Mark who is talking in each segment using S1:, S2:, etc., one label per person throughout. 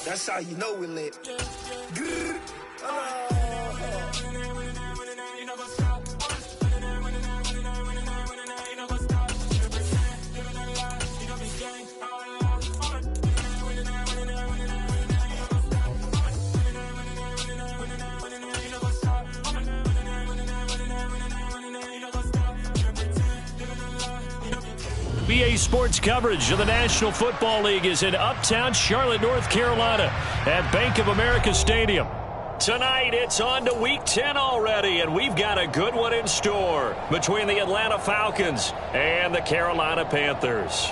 S1: That's how you know we lit.
S2: BA Sports coverage of the National Football League is in uptown Charlotte, North Carolina at Bank of America Stadium. Tonight, it's on to Week 10 already, and we've got a good one in store between the Atlanta Falcons and the Carolina Panthers.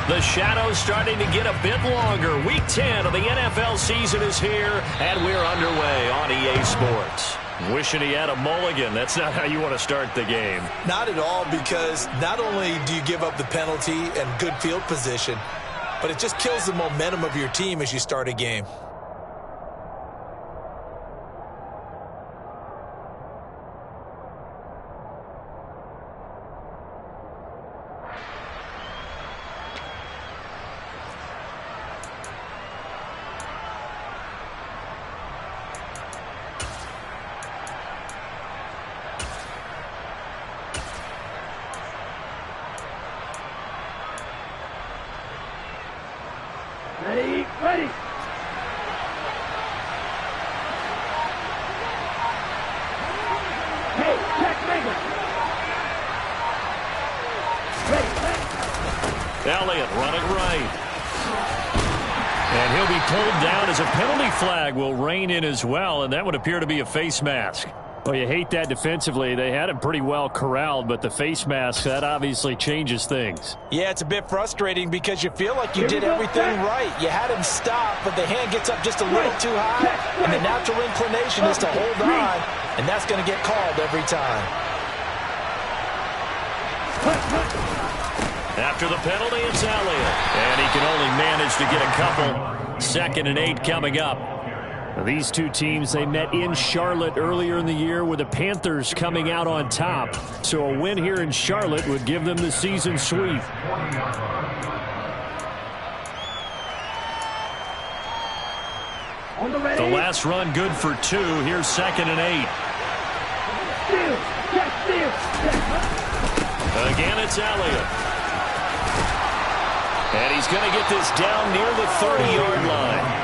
S2: The shadow's starting to get a bit longer. Week 10 of the NFL season is here, and we're underway on EA Sports. Wishing he had a mulligan. That's not how you want to start the game.
S3: Not at all, because not only do you give up the penalty and good field position, but it just kills the momentum of your team as you start a game.
S4: Ready. Hey, check, make it. Ready.
S2: Elliott running right. And he'll be pulled down as a penalty flag will rein in as well, and that would appear to be a face mask. Well, you hate that defensively. They had him pretty well corralled, but the face mask, that obviously changes things.
S3: Yeah, it's a bit frustrating because you feel like you did everything right. You had him stop, but the hand gets up just a little too high, and the natural inclination is to hold on, and that's going to get called every time.
S2: After the penalty, it's Elliott, and he can only manage to get a couple. 2nd and 8 coming up. These two teams, they met in Charlotte earlier in the year with the Panthers coming out on top. So a win here in Charlotte would give them the season sweep. The last run good for 2. Here's 2nd and 8. Again, it's Elliott. And he's going to get this down near the 30-yard line.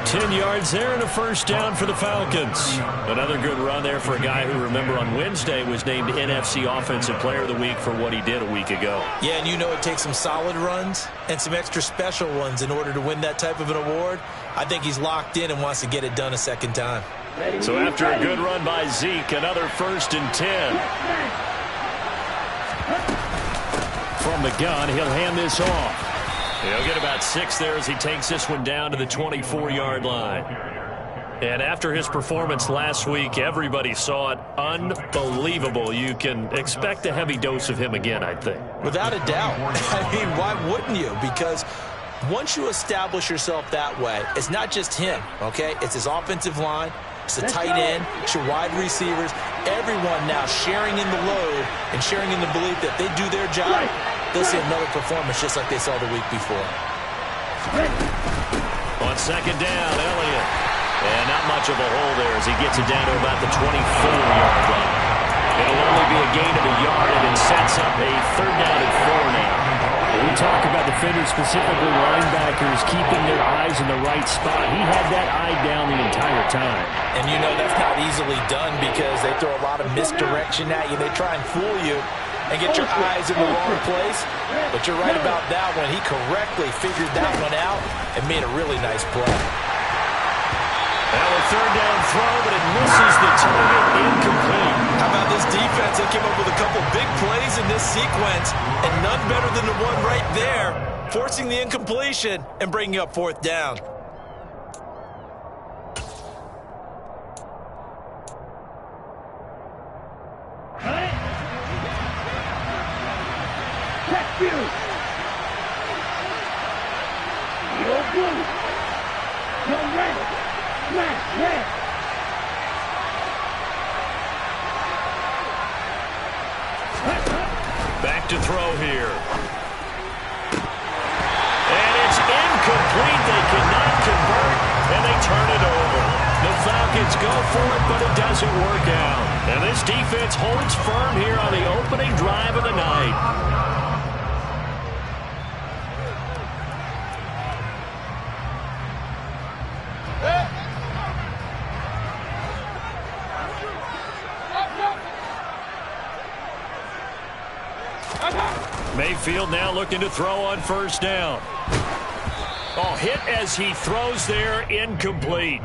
S2: 10 yards there and a first down for the Falcons. Another good run there for a guy who, remember, on Wednesday was named NFC Offensive Player of the Week for what he did a week ago.
S3: Yeah, and you know it takes some solid runs and some extra special ones in order to win that type of an award. I think he's locked in and wants to get it done a second time.
S2: So after a good run by Zeke, another 1st and 10. From the gun, he'll hand this off. He'll get about 6 there as he takes this one down to the 24-yard line. And after his performance last week, everybody saw it. Unbelievable. You can expect a heavy dose of him again, I think.
S3: Without a doubt. I mean, why wouldn't you? Because once you establish yourself that way, it's not just him, okay? It's his offensive line. It's the tight end. It's your wide receivers. Everyone now sharing in the load and sharing in the belief that they do their job. They'll see another performance just like they saw the week before.
S2: On 2nd down, Elliott. And not much of a hole there as he gets it down to about the 24-yard line. It'll only be a gain of a yard, and it sets up a 3rd down and 4 now.
S4: We talk about defenders, specifically linebackers, keeping their eyes in the right spot. He had that eye down the entire time.
S3: And you know that's not easily done because they throw a lot of misdirection at you. They try and fool you and get your eyes in the wrong place. But you're right about that one. He correctly figured that one out and made a really nice play.
S2: Now a 3rd down throw, but it misses the target. Incomplete.
S3: How about this defense? They came up with a couple big plays in this sequence, and none better than the one right there, forcing the incompletion and bringing up 4th down.
S2: Back to throw here. And it's incomplete. They cannot convert, and they turn it over. The Falcons go for it, but it doesn't work out. And this defense holds firm here on the opening drive of the night. Mayfield now looking to throw on first down. Oh, hit as he throws there, incomplete.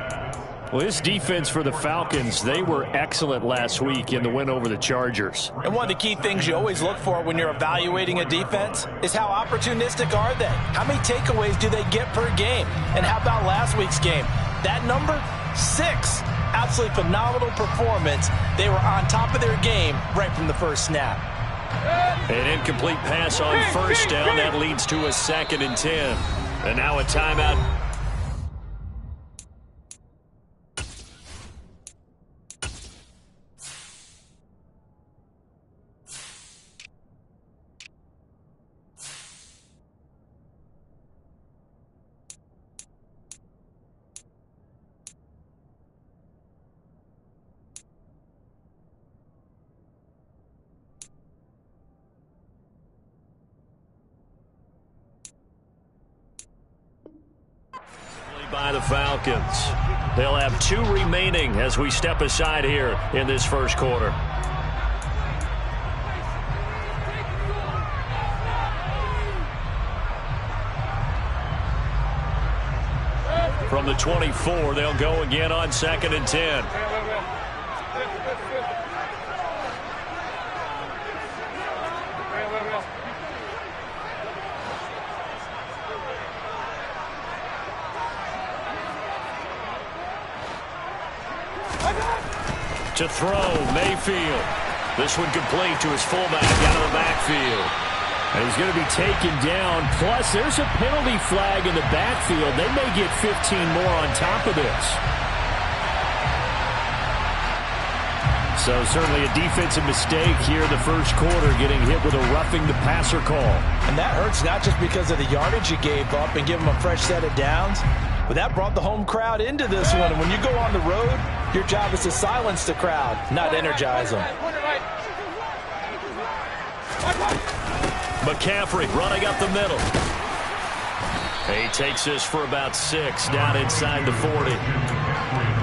S4: Well, this defense for the Falcons, they were excellent last week in the win over the Chargers.
S3: And one of the key things you always look for when you're evaluating a defense is how opportunistic are they? How many takeaways do they get per game? And how about last week's game? That number, 6. Absolutely phenomenal performance. They were on top of their game right from the first snap.
S2: An incomplete pass on first down. That leads to a 2nd and 10. And now a timeout. By the Falcons. They'll have 2 remaining as we step aside here in this first quarter. From the 24, they'll go again on 2nd and 10. To throw, Mayfield. This one complete to his fullback out of the backfield.
S4: And he's going to be taken down. Plus, there's a penalty flag in the backfield. They may get 15 more on top of this. So certainly a defensive mistake here in the first quarter, getting hit with a roughing the passer call.
S3: And that hurts not just because of the yardage you gave up and give them a fresh set of downs, but that brought the home crowd into this one. And when you go on the road, your job is to silence the crowd, not energize them.
S2: McCaffrey running up the middle. He takes this for about 6 down inside the 40.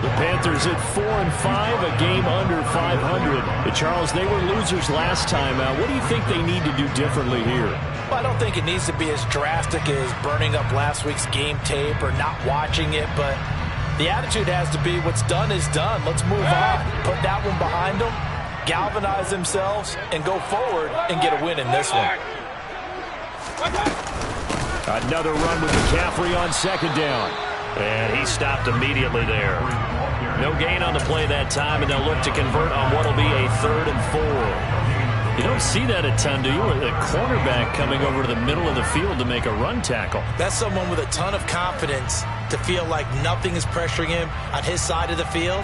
S4: The Panthers at 4-5, a game under 500. And Charles, they were losers last time out. What do you think they need to do differently here?
S3: Well, I don't think it needs to be as drastic as burning up last week's game tape or not watching it, but the attitude has to be what's done is done. Let's move on. Put that one behind them, galvanize themselves, and go forward and get a win in this one.
S4: Another run with McCaffrey on 2nd down.
S2: And he stopped immediately there. No gain on the play that time, and they'll look to convert on what will be a 3rd and 4. You don't see that a ton, do you? A cornerback coming over to the middle of the field to make a run tackle.
S3: That's someone with a ton of confidence to feel like nothing is pressuring him on his side of the field.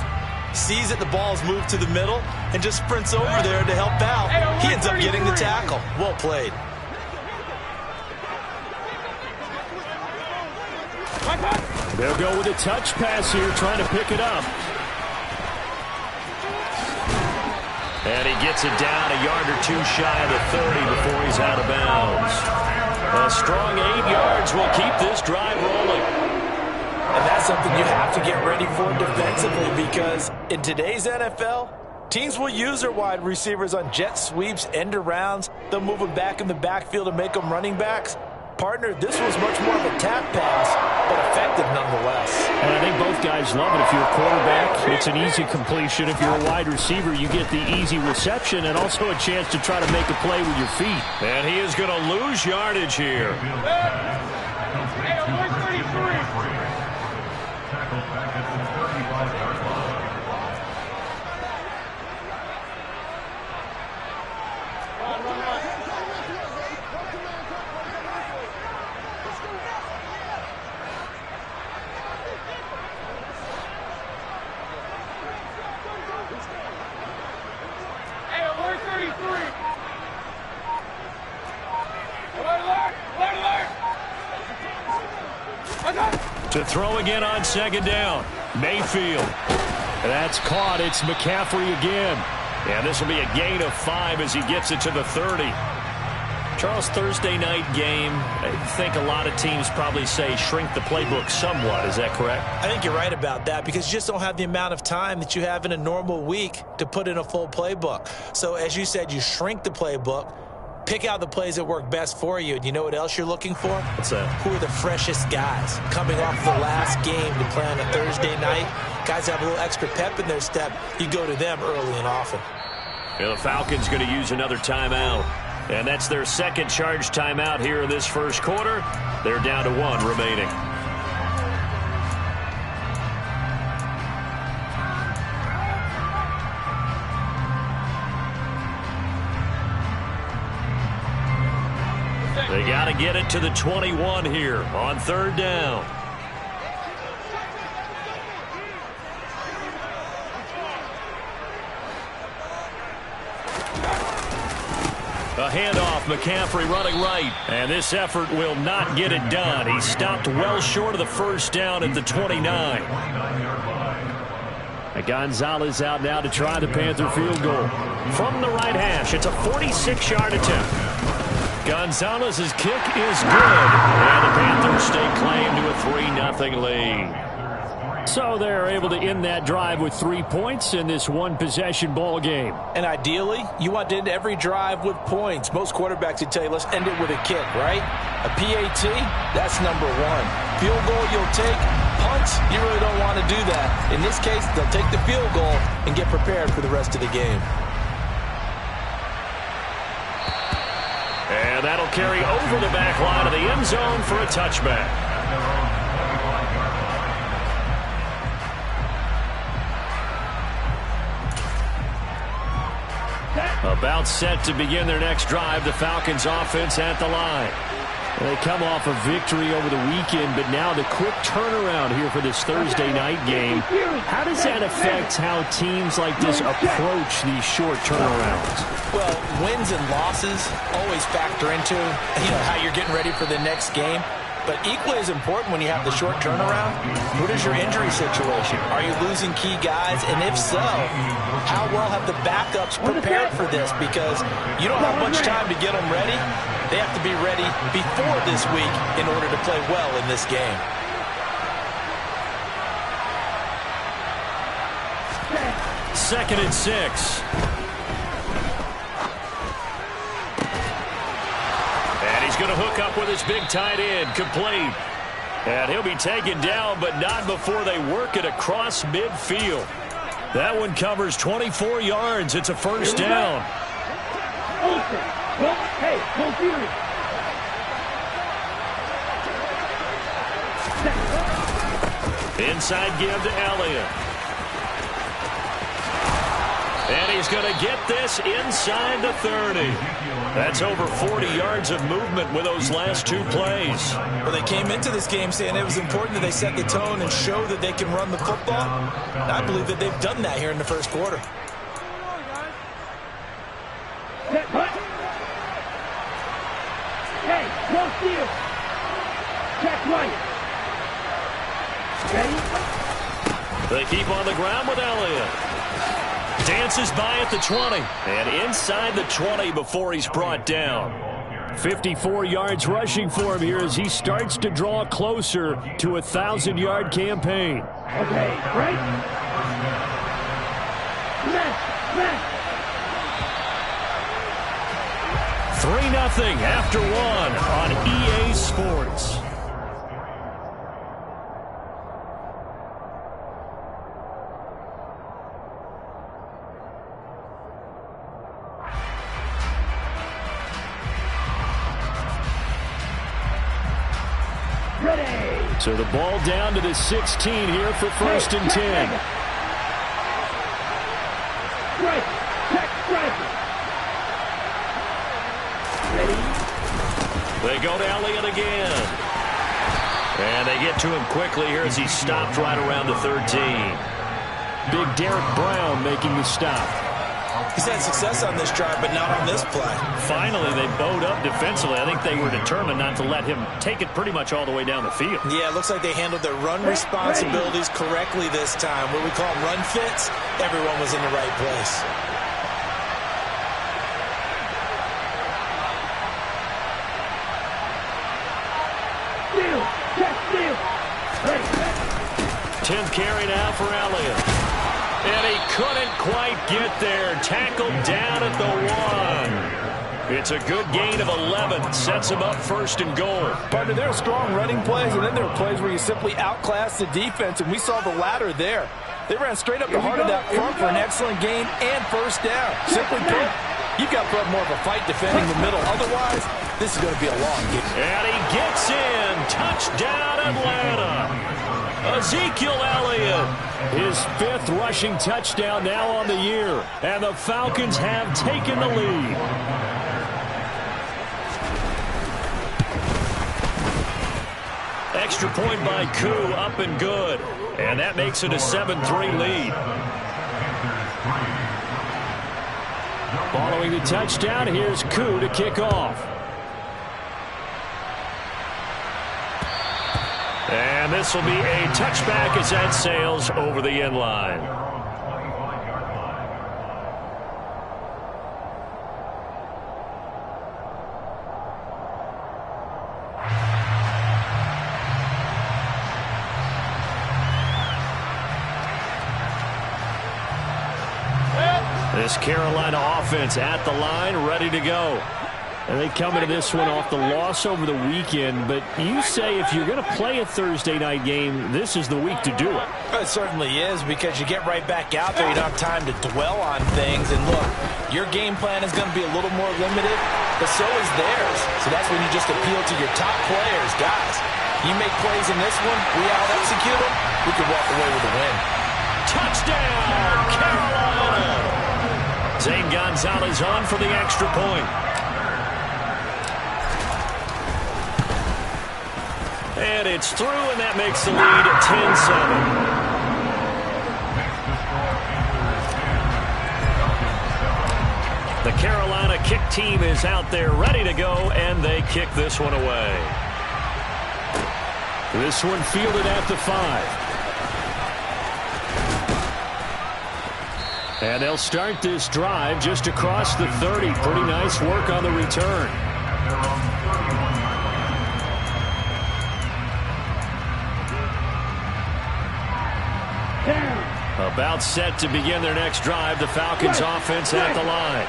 S3: Sees that the ball is moved to the middle and just sprints over there to help out. He ends up getting the tackle. Well played.
S4: They'll go with a touch pass here, trying to pick it up.
S2: And he gets it down a yard or 2 shy of the 30 before he's out of bounds. A strong 8 yards will keep this drive rolling.
S3: And that's something you have to get ready for defensively, because in today's NFL, teams will use their wide receivers on jet sweeps, end arounds. They'll move them back in the backfield and make them running backs. Partner, this was much more of a tap pass, but effective nonetheless.
S4: And I think both guys love it. If you're a quarterback, it's an easy completion. If you're a wide receiver, you get the easy reception and also a chance to try to make a play with your feet.
S2: And he is going to lose yardage here. To throw again on second down. Mayfield. That's caught. It's McCaffrey again. And this will be a gain of 5 as he gets it to the 30. Charles, Thursday night game, I think a lot of teams probably say shrink the playbook somewhat. Is that correct?
S3: I think you're right about that because you just don't have the amount of time that you have in a normal week to put in a full playbook. So as you said, you shrink the playbook, pick out the plays that work best for you. And you know what else you're looking for?
S2: What's that?
S3: Who are the freshest guys coming off the last game to play on a Thursday night? Guys have a little extra pep in their step. You go to them early and often.
S2: Yeah, the Falcons going to use another timeout. And that's their second charge timeout here in this first quarter. They're down to 1 remaining. They got to get it to the 21 here on third down. A handoff, McCaffrey running right. And this effort will not get it done. He stopped well short of the first down at the 29. And Gonzalez out now to try the Panther field goal. From the right hash, it's a 46-yard attempt. Gonzalez's kick is good. And the Panthers stake claim to a 3-0 lead. So they're able to end that drive with 3 points in this one-possession ball game.
S3: And ideally, you want to end every drive with points. Most quarterbacks would tell you, let's end it with a kick, right? A PAT, that's number 1. Field goal you'll take. Punts, you really don't want to do that. In this case, they'll take the field goal and get prepared for the rest of the game.
S2: And that'll carry over the back line of the end zone for a touchback. About set to begin their next drive. The Falcons offense at the line. They come off a victory over the weekend, but now the quick turnaround here for this Thursday night game. How does that affect how teams like this approach these short turnarounds?
S3: Well, wins and losses always factor into how you're getting ready for the next game. But equally as important when you have the short turnaround, what is your injury situation? Are you losing key guys? And if so, how well have the backups prepared for this? Because you don't have much time to get them ready. They have to be ready before this week in order to play well in this game.
S2: Second and 6. He's going to hook up with his big tight end, complete. And he'll be taken down, but not before they work it across midfield. That one covers 24 yards. It's a first down. Inside give to Elliott. And he's going to get this inside the 30. That's over 40 yards of movement with those last 2 plays.
S3: Well, they came into this game saying it was important that they set the tone and show that they can run the football. And I believe that they've done that here in the first quarter.
S1: Hey, no steal. Check right. Ready?
S2: They keep on the ground with Elliott. Dances by at the 20. And inside the 20 before he's brought down. 54 yards rushing for him here as he starts to draw closer to a 1,000-yard campaign.
S1: Okay, right? Left.
S2: 3-0 after 1 on EA Sports. So the ball down to the 16 here for first and 10.
S1: Right. Check right. Ready?
S2: They go to Elliott again. And they get to him quickly here as he stopped right around the 13. Big Derek Brown making the stop.
S3: He's had success on this drive, but not on this play.
S2: Finally, they bowed up defensively. I think they were determined not to let him take it pretty much all the way down the field.
S3: Yeah, it looks like they handled their run responsibilities correctly this time. What we call them run fits, everyone was in the right place.
S1: Steal. Check steal. Ready.
S2: 10th carry now for Elliott. And he couldn't quite get there. Tackled down at the 1. It's a good gain of 11. Sets him up 1st and goal.
S5: Partner, there are strong running plays, and then there are plays where you simply outclass the defense, and we saw the latter there. They ran straight up the heart of that front for an excellent gain and 1st down. Simply put, you've got to put up more of a fight defending the middle. Otherwise, this is going to be a long game.
S2: And he gets in. Touchdown, Atlanta. Ezekiel Elliott.
S4: His 5th rushing touchdown now on the year. And the Falcons have taken the lead.
S2: Extra point by Koo, up and good. And that makes it a 7-3 lead.
S4: Following the touchdown, here's Koo to kick off.
S2: And this will be a touchback as that sails over the end line. This Carolina offense at the line, ready to go.
S4: And they come into this one off the loss over the weekend, but you say if you're going to play a Thursday night game, this is the week to do it.
S3: It certainly is, because you get right back out there. You don't have time to dwell on things. And look, your game plan is going to be a little more limited, but so is theirs. So that's when you just appeal to your top players. Guys, you make plays in this one, we out-execute them, we could walk away with a win.
S2: Touchdown, Carolina! Zane Gonzalez on for the extra point. And it's through, and that makes the lead 10-7. The Carolina kick team is out there ready to go, and they kick this one away.
S4: This one fielded at the 5. And they'll start this drive just across the 30. Pretty nice work on the return.
S2: About set to begin their next drive. The Falcons offense at the line.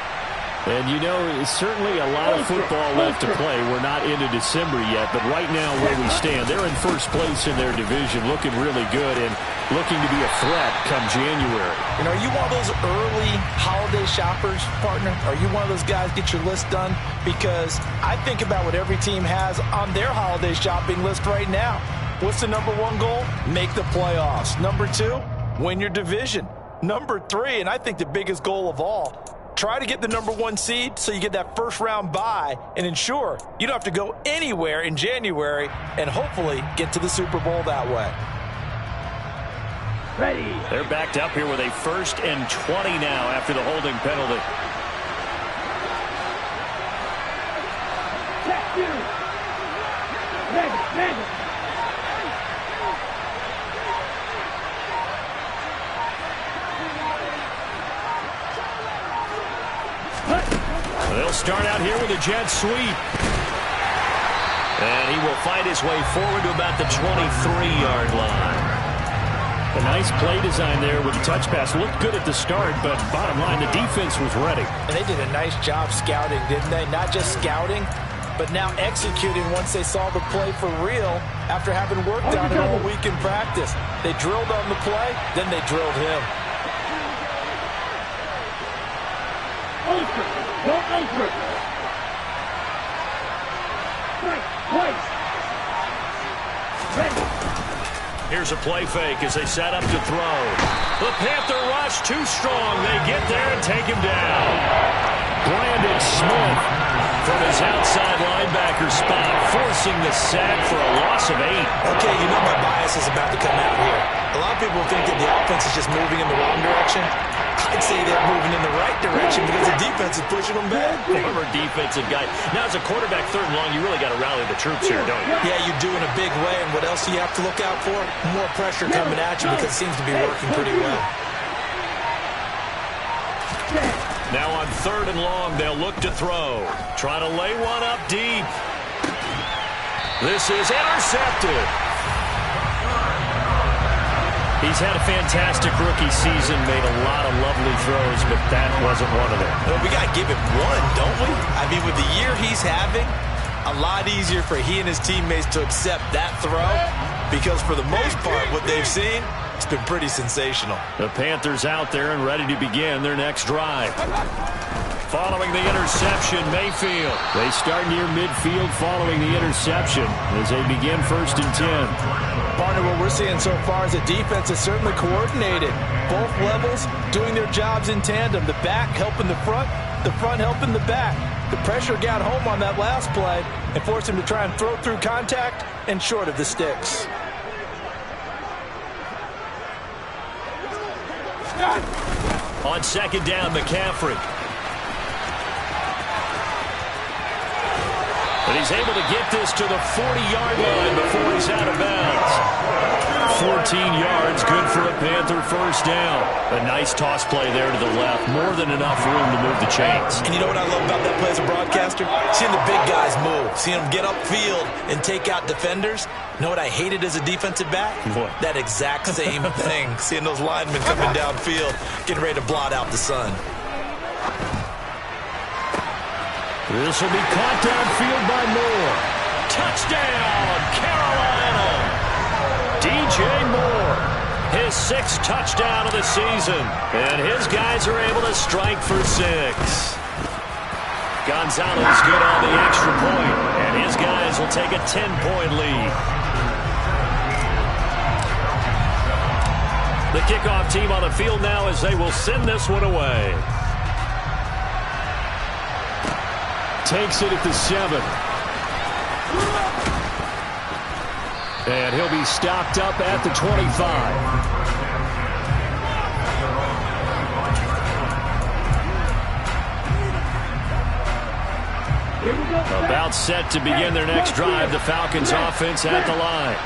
S4: And you know, certainly a lot of football left to play. We're not into December yet, but right now where we stand, they're in first place in their division, looking really good and looking to be a threat come January.
S3: You know, are you one of those early holiday shoppers, partner? Are you one of those guys get your list done? Because I think about what every team has on their holiday shopping list right now. What's the number 1 goal? Make the playoffs. Number 2, win your division. Number 3, and I think the biggest goal of all, try to get the number 1 seed so you get that first round bye and ensure you don't have to go anywhere in January and hopefully get to the Super Bowl that way.
S1: Ready.
S2: They're backed up here with a 1st and 20 now after the holding penalty.
S1: Check you. Ready.
S2: They'll start out here with a jet sweep. And he will fight his way forward to about the 23-yard line.
S4: A nice play design there with the touch pass. Looked good at the start, but bottom line, the defense was ready.
S3: And they did a nice job scouting, didn't they? Not just scouting, but now executing once they saw the play for real after having worked on it all week in practice. They drilled on the play, then they drilled him.
S1: Ultra. Go ultra. Strike twice. Ready.
S2: Here's a play fake as they set up to throw. The Panther rush too strong. They get there and take him down.
S4: Brandon Smith
S2: from his outside linebacker spot, forcing the sack for a loss of 8.
S3: Okay, you know my bias is about to come out here. A lot of people think that the offense is just moving in the wrong direction. I'd say they're moving in the right direction because the defense is pushing them back.
S2: Former defensive guy. Now, as a quarterback, 3rd and long, you really got to rally the troops here, don't you?
S3: Yeah, you do in a big way. And what else do you have to look out for? More pressure coming at you because it seems to be working pretty well.
S2: Now on 3rd and long, they'll look to throw. Try to lay one up deep. This is intercepted. He's had a fantastic rookie season, made a lot of lovely throws, but that wasn't one of them.
S3: Well, we got to give him one, don't we? I mean, with the year he's having, a lot easier for he and his teammates to accept that throw because for the most part, what they've seen, it's been pretty sensational.
S2: The Panthers out there and ready to begin their next drive. Following the interception, Mayfield.
S4: They start near midfield following the interception as they begin 1st and 10.
S5: Partner, what we're seeing so far is a defense is certainly coordinated. Both levels doing their jobs in tandem. The back helping the front helping the back. The pressure got home on that last play and forced him to try and throw through contact and short of the sticks.
S2: On 2nd down, McCaffrey. But he's able to get this to the 40-yard line before he's out of bounds. 14 yards, good for a Panther 1st down. A nice toss play there to the left. More than enough room to move the chains.
S3: And you know what I love about that play as a broadcaster? Seeing the big guys move. Seeing them get upfield and take out defenders. You know what I hated as a defensive back?
S2: What?
S3: That exact same thing. Seeing those linemen coming downfield, getting ready to blot out the sun.
S2: This will be caught downfield by Moore. Touchdown, Carolina! DJ Moore, his 6th touchdown of the season. And his guys are able to strike for 6. Gonzalez good on the extra point, and his guys will take a 10-point lead. The kickoff team on the field now as they will send this one away.
S4: Takes it at the 7. And he'll be stopped up at the 25.
S2: About set to begin their next drive. The Falcons offense at the line.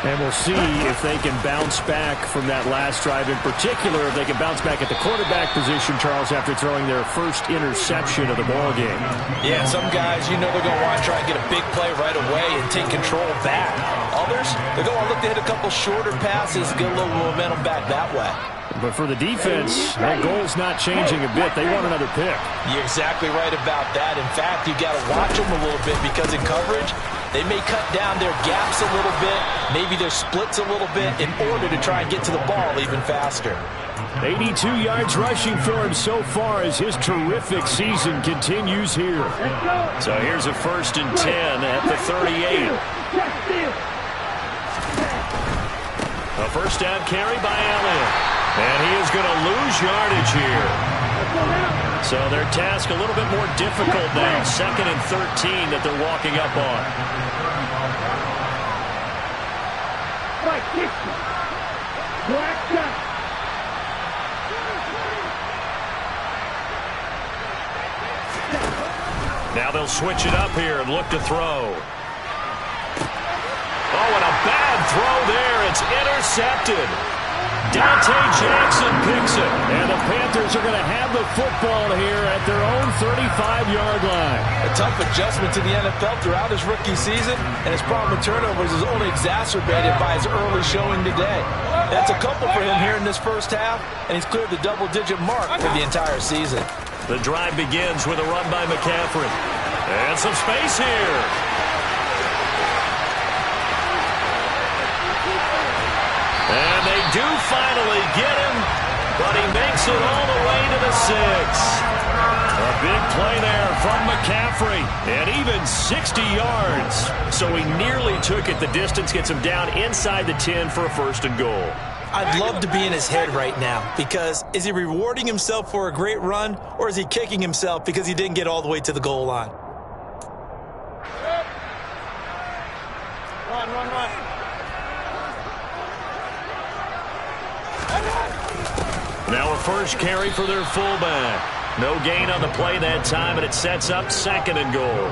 S4: And we'll see if they can bounce back from that last drive. In particular, if they can bounce back at the quarterback position, Charles, after throwing their first interception of the ballgame.
S5: Yeah, some guys, you know they're going to want to try and get a big play right away and take control back. Others, they're going to look to hit a couple shorter passes, get a little momentum back that way.
S4: But for the defense, that goal's not changing a bit. They want another pick.
S5: You're exactly right about that. In fact, you got to watch them a little bit because in coverage, they may cut down their gaps a little bit, maybe their splits a little bit in order to try and get to the ball even faster.
S4: 82 yards rushing for him so far as his terrific season continues here.
S2: So here's a 1st and 10 at the 38. A 1st down carry by Allen. And he is going to lose yardage here. So their task a little bit more difficult now. 2nd and 13 that they're walking up on. Now they'll switch it up here and look to throw. Oh, and a bad throw there. It's intercepted. Dante Jackson picks it.
S4: And the Panthers are going to have the football here at their own 35-yard line.
S5: A tough adjustment to the NFL throughout his rookie season, and his problem with turnovers is only exacerbated by his early showing today. That's a couple for him here in this 1st half, and he's cleared the double-digit mark for the entire season.
S2: The drive begins with a run by McCaffrey. And some space here. And they do finally get him, but he makes it all the way to the 6. A big play there from McCaffrey, and even 60 yards. So he nearly took it the distance, gets him down inside the 10 for a 1st and goal.
S3: I'd love to be in his head right now because is he rewarding himself for a great run or is he kicking himself because he didn't get all the way to the goal line?
S1: Run.
S2: Now a first carry for their fullback. No gain on the play that time, and it sets up 2nd and goal.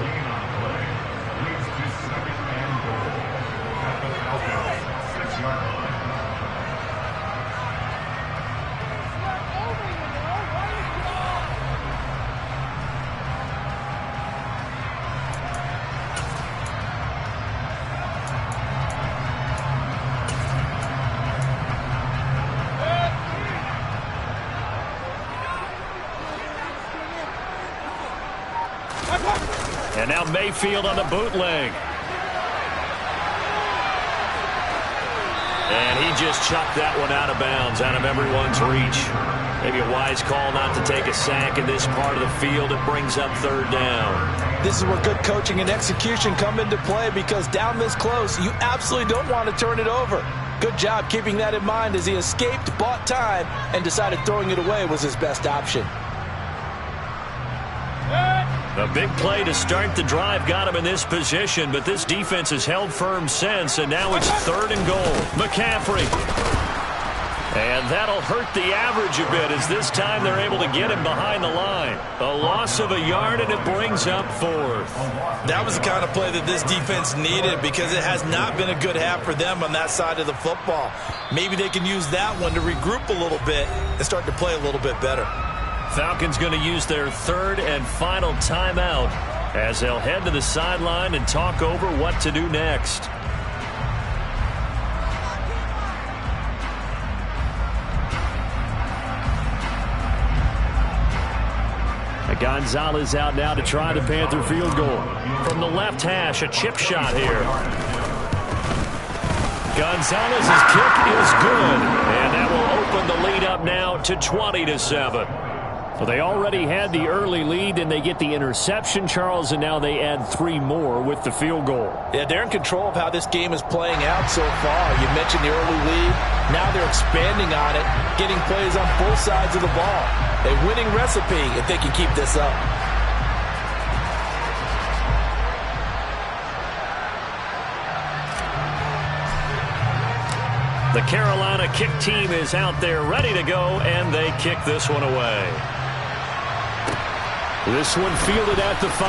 S2: And now Mayfield on the bootleg. And he just chucked that one out of bounds, out of everyone's reach. Maybe a wise call not to take a sack in this part of the field. It brings up 3rd down.
S5: This is where good coaching and execution come into play, because down this close, you absolutely don't want to turn it over. Good job keeping that in mind as he escaped, bought time, and decided throwing it away was his best option.
S2: A big play to start the drive got him in this position, but this defense has held firm since, and now it's 3rd and goal. McCaffrey. And that'll hurt the average a bit, as this time they're able to get him behind the line. A loss of a yard, and it brings up 4th.
S3: That was the kind of play that this defense needed, because it has not been a good half for them on that side of the football. Maybe they can use that one to regroup a little bit and start to play a little bit better.
S2: Falcons going to use their 3rd and final timeout as they'll head to the sideline and talk over what to do next. Gonzalez out now to try the Panther field goal. From the left hash, a chip shot here. Gonzalez's kick is good, and that will open the lead up now to 20-7. So they already had the early lead, and they get the interception, Charles, and now they add 3 more with the field goal.
S5: Yeah, they're in control of how this game is playing out so far. You mentioned the early lead. Now they're expanding on it, getting plays on both sides of the ball. A winning recipe if they can keep this up.
S2: The Carolina kick team is out there ready to go, and they kick this one away. This one fielded at the 5.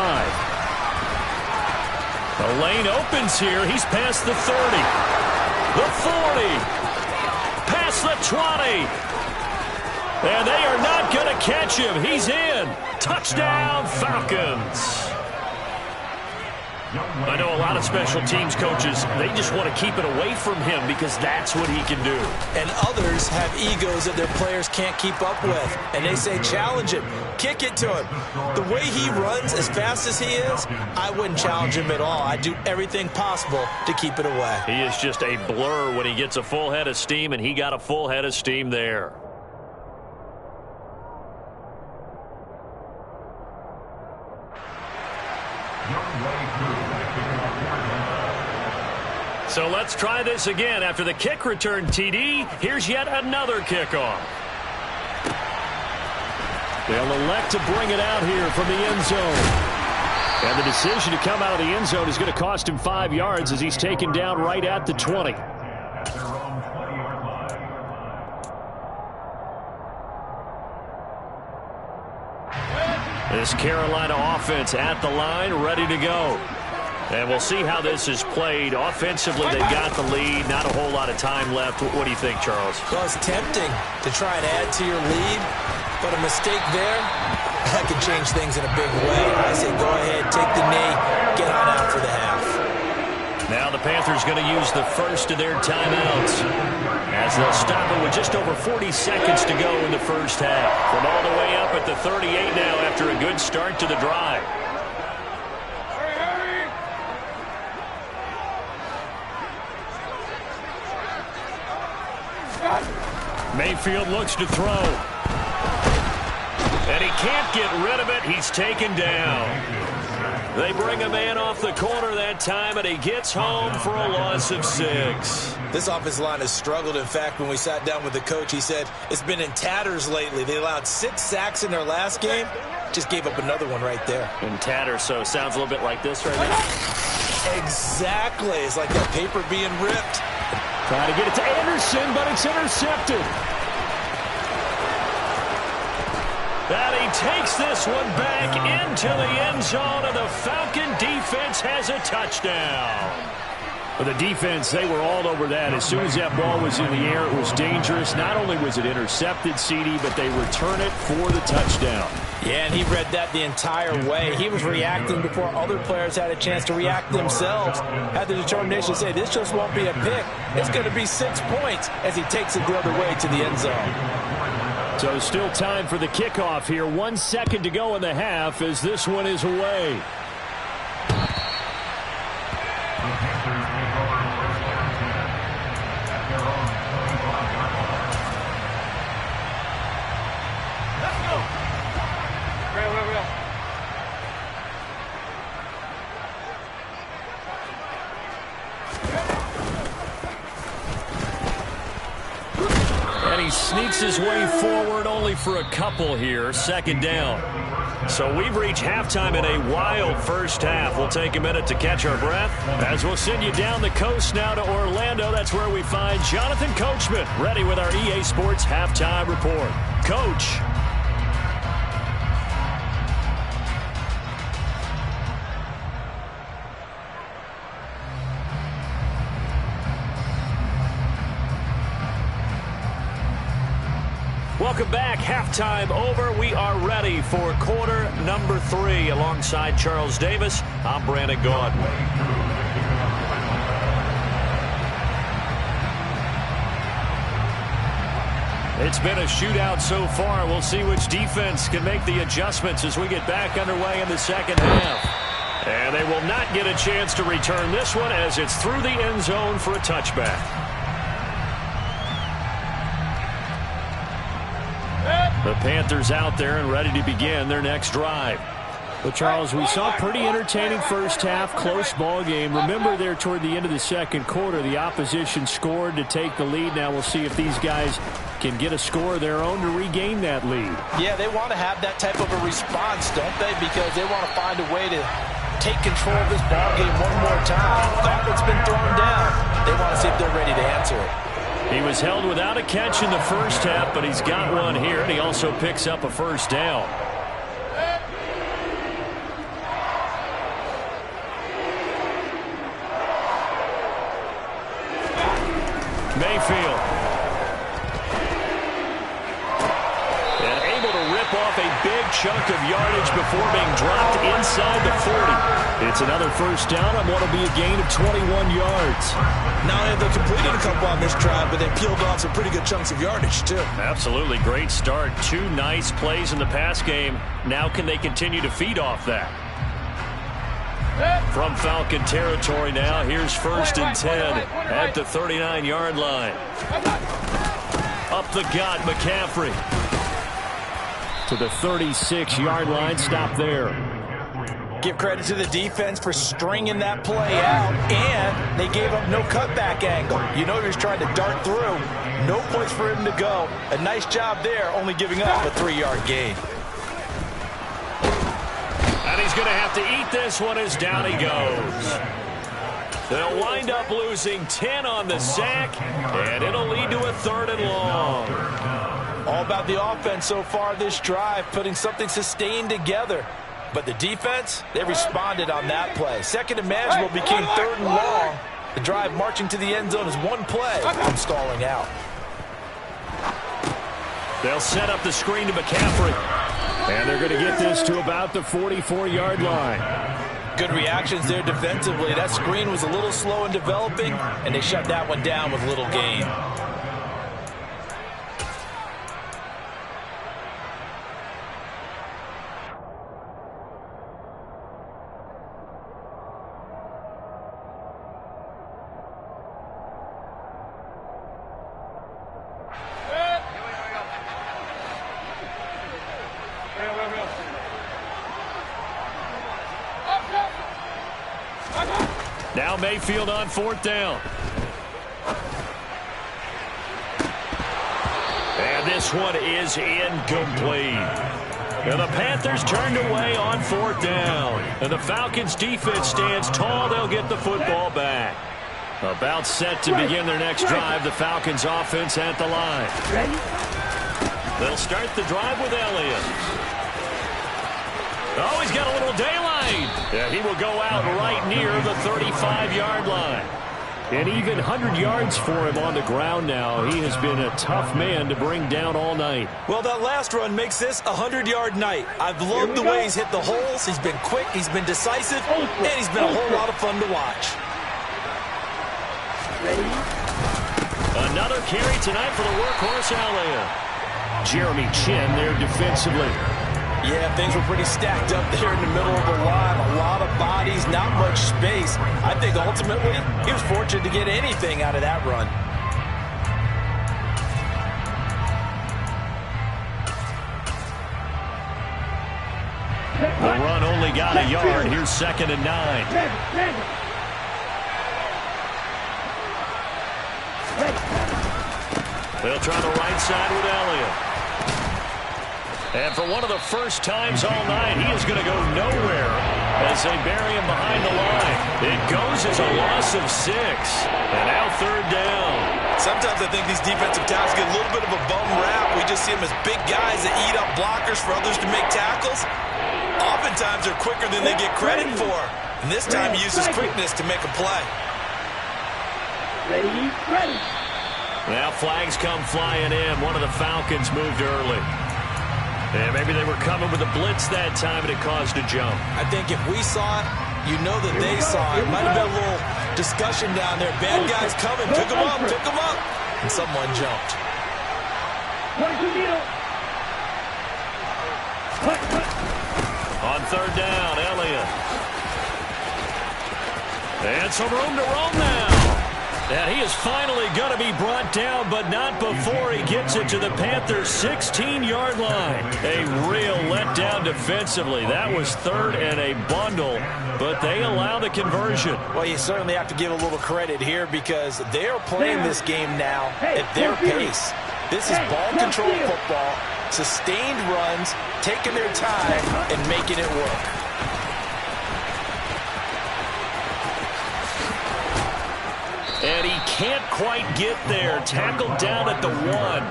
S2: The lane opens here. He's past the 30. The 40. Past the 20. And they are not going to catch him. He's in. Touchdown, Falcons. I know a lot of special teams coaches, they just want to keep it away from him because that's what he can do.
S3: And others have egos that their players can't keep up with. And they say, challenge him, kick it to him. The way he runs as fast as he is, I wouldn't challenge him at all. I'd do everything possible to keep it away.
S2: He is just a blur when he gets a full head of steam, and he got a full head of steam there. So let's try this again. After the kick return, TD, here's yet another kickoff. They'll elect to bring it out here from the end zone. And the decision to come out of the end zone is going to cost him 5 yards as he's taken down right at the 20. This Carolina offense at the line, ready to go. And we'll see how this is played. Offensively, they got the lead. Not a whole lot of time left. What do you think, Charles?
S3: Well, it's tempting to try and add to your lead, but a mistake there, that could change things in a big way. I say go ahead, take the knee, get on out for the half.
S2: Now the Panthers going to use the first of their timeouts as they'll stop it with just over 40 seconds to go in the first half. From all the way up at the 38 now after a good start to the drive. Mayfield looks to throw. And he can't get rid of it. He's taken down. They bring a man off the corner that time, and he gets home for a loss of 6.
S3: This offensive line has struggled. In fact, when we sat down with the coach, he said it's been in tatters lately. They allowed 6 sacks in their last game. Just gave up another one right there.
S2: In tatters, so it sounds a little bit like this right now.
S3: Exactly. It's like that paper being ripped.
S4: Trying to get it to Anderson, but it's intercepted.
S2: And he takes this one back into the end zone, and the Falcon defense has a touchdown.
S4: For the defense, they were all over that. As soon as that ball was in the air, it was dangerous. Not only was it intercepted, CD, but they return it for the touchdown.
S5: Yeah, and he read that the entire way. He was reacting before other players had a chance to react themselves. Had the determination to say, this just won't be a pick. It's going to be 6 points as he takes it the other way to the end zone.
S4: So still time for the kickoff here. 1 second to go in the half as this one is away.
S2: Sneaks his way forward only for a couple here. Second down. So we've reached halftime in a wild first half. We'll take a minute to catch our breath as we'll send you down the coast now to Orlando. That's where we find Jonathan Coachman ready with our EA Sports halftime report. Coach. Welcome back. Halftime over. We are ready for quarter number 3. Alongside Charles Davis, I'm Brandon Gaud. It's been a shootout so far. We'll see which defense can make the adjustments as we get back underway in the second half. And they will not get a chance to return this one as it's through the end zone for a touchback. The Panthers out there and ready to begin their next drive.
S4: Well, Charles, we saw a pretty entertaining first half, close ball game. Remember there toward the end of the second quarter, the opposition scored to take the lead. Now we'll see if these guys can get a score of their own to regain that lead.
S5: Yeah, they want to have that type of a response, don't they? Because they want to find a way to take control of this ball game one more time. Thought it's been thrown down. They want to see if they're ready to answer it.
S2: He was held without a catch in the first half, but he's got one here, and he also picks up a first down. Mayfield. And able to rip off a big chunk of yardage before being dropped inside the 40. It's another first down on what will be a gain of 21 yards.
S3: Not only have they completed a couple on this drive, but they peeled off some pretty good chunks of yardage, too.
S2: Absolutely. Great start. 2 nice plays in the pass game. Now can they continue to feed off that? From Falcon territory now, here's 1st and 10 at the 39-yard line. Up the gut, McCaffrey.
S4: To the 36-yard line, stop there.
S5: Give credit to the defense for stringing that play out, and they gave up no cutback angle. You know he was trying to dart through. No place for him to go. A nice job there, only giving up a 3-yard gain.
S2: And he's going to have to eat this one as down he goes. They'll wind up losing 10 on the sack, and it'll lead to a 3rd and long.
S5: All about the offense so far this drive, putting something sustained together. But the defense, they responded on that play. 2nd and manageable became 3rd and long. The drive marching to the end zone is one play from stalling out.
S2: They'll set up the screen to McCaffrey.
S4: And they're going to get this to about the 44-yard line.
S5: Good reactions there defensively. That screen was a little slow in developing, and they shut that one down with little gain.
S2: Now Mayfield on 4th down. And this one is incomplete. And the Panthers turned away on 4th down. And the Falcons defense stands tall. They'll get the football back. About set to begin their next drive. The Falcons offense at the line.
S1: Ready?
S2: They'll start the drive with Elliott. Oh, he's got a little daylight. Yeah, he will go out right near the 35-yard line. And even 100 yards for him on the ground now. He has been a tough man to bring down all night.
S3: Well, that last run makes this a 100-yard night. I've loved the way he's hit the holes. He's been quick, he's been decisive, and he's been a whole lot of fun to watch.
S1: Ready?
S2: Another carry tonight for the workhorse Elliott. Jeremy Chin there defensively.
S5: Yeah, things were pretty stacked up there in the middle of the line. A lot of bodies, not much space. I think ultimately he was fortunate to get anything out of that run.
S2: The run only got a yard. Here's 2nd and 9. They'll try the right side with Elliott. And for one of the first times all night, he is going to go nowhere as they bury him behind the line. It goes as a loss of 6. And now 3rd down.
S3: Sometimes I think these defensive tackles get a little bit of a bum rap. We just see them as big guys that eat up blockers for others to make tackles. Oftentimes they're quicker than they get credit for. And this time he uses quickness to make a play.
S1: Ready? Ready.
S2: Now flags come flying in. One of the Falcons moved early. And maybe they were coming with a blitz that time, and it caused a jump.
S3: I think if we saw it, you know that they saw it. Might have been a little discussion down there. Bad guys coming. Pick them up. Pick them up. And someone jumped.
S2: On 3rd down, Elliott. And some room to roam now. And he is finally going to be brought down, but not before he gets it to the Panthers' 16-yard line. A real letdown defensively. That was 3rd and a bundle, but they allow the conversion.
S5: Well, you certainly have to give a little credit here because they are playing this game now at their pace. This is ball control football, sustained runs, taking their time, and making it work.
S2: And he can't quite get there. Tackled down at the 1.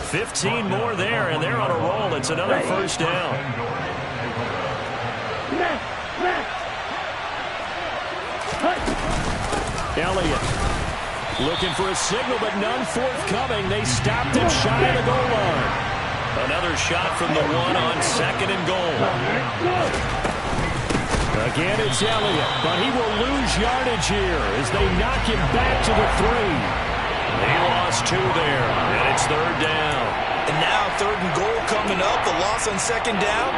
S2: 15 more there, and they're on a roll. It's another 1st down. Elliott looking for a signal, but none forthcoming. They stopped him shy of the goal line. Another shot from the 1 on 2nd and goal. Again, it's Elliott, but he will lose yardage here as they knock him back to the 3. He lost 2 there, and it's 3rd down.
S3: And now 3rd and goal coming up, the loss on 2nd down.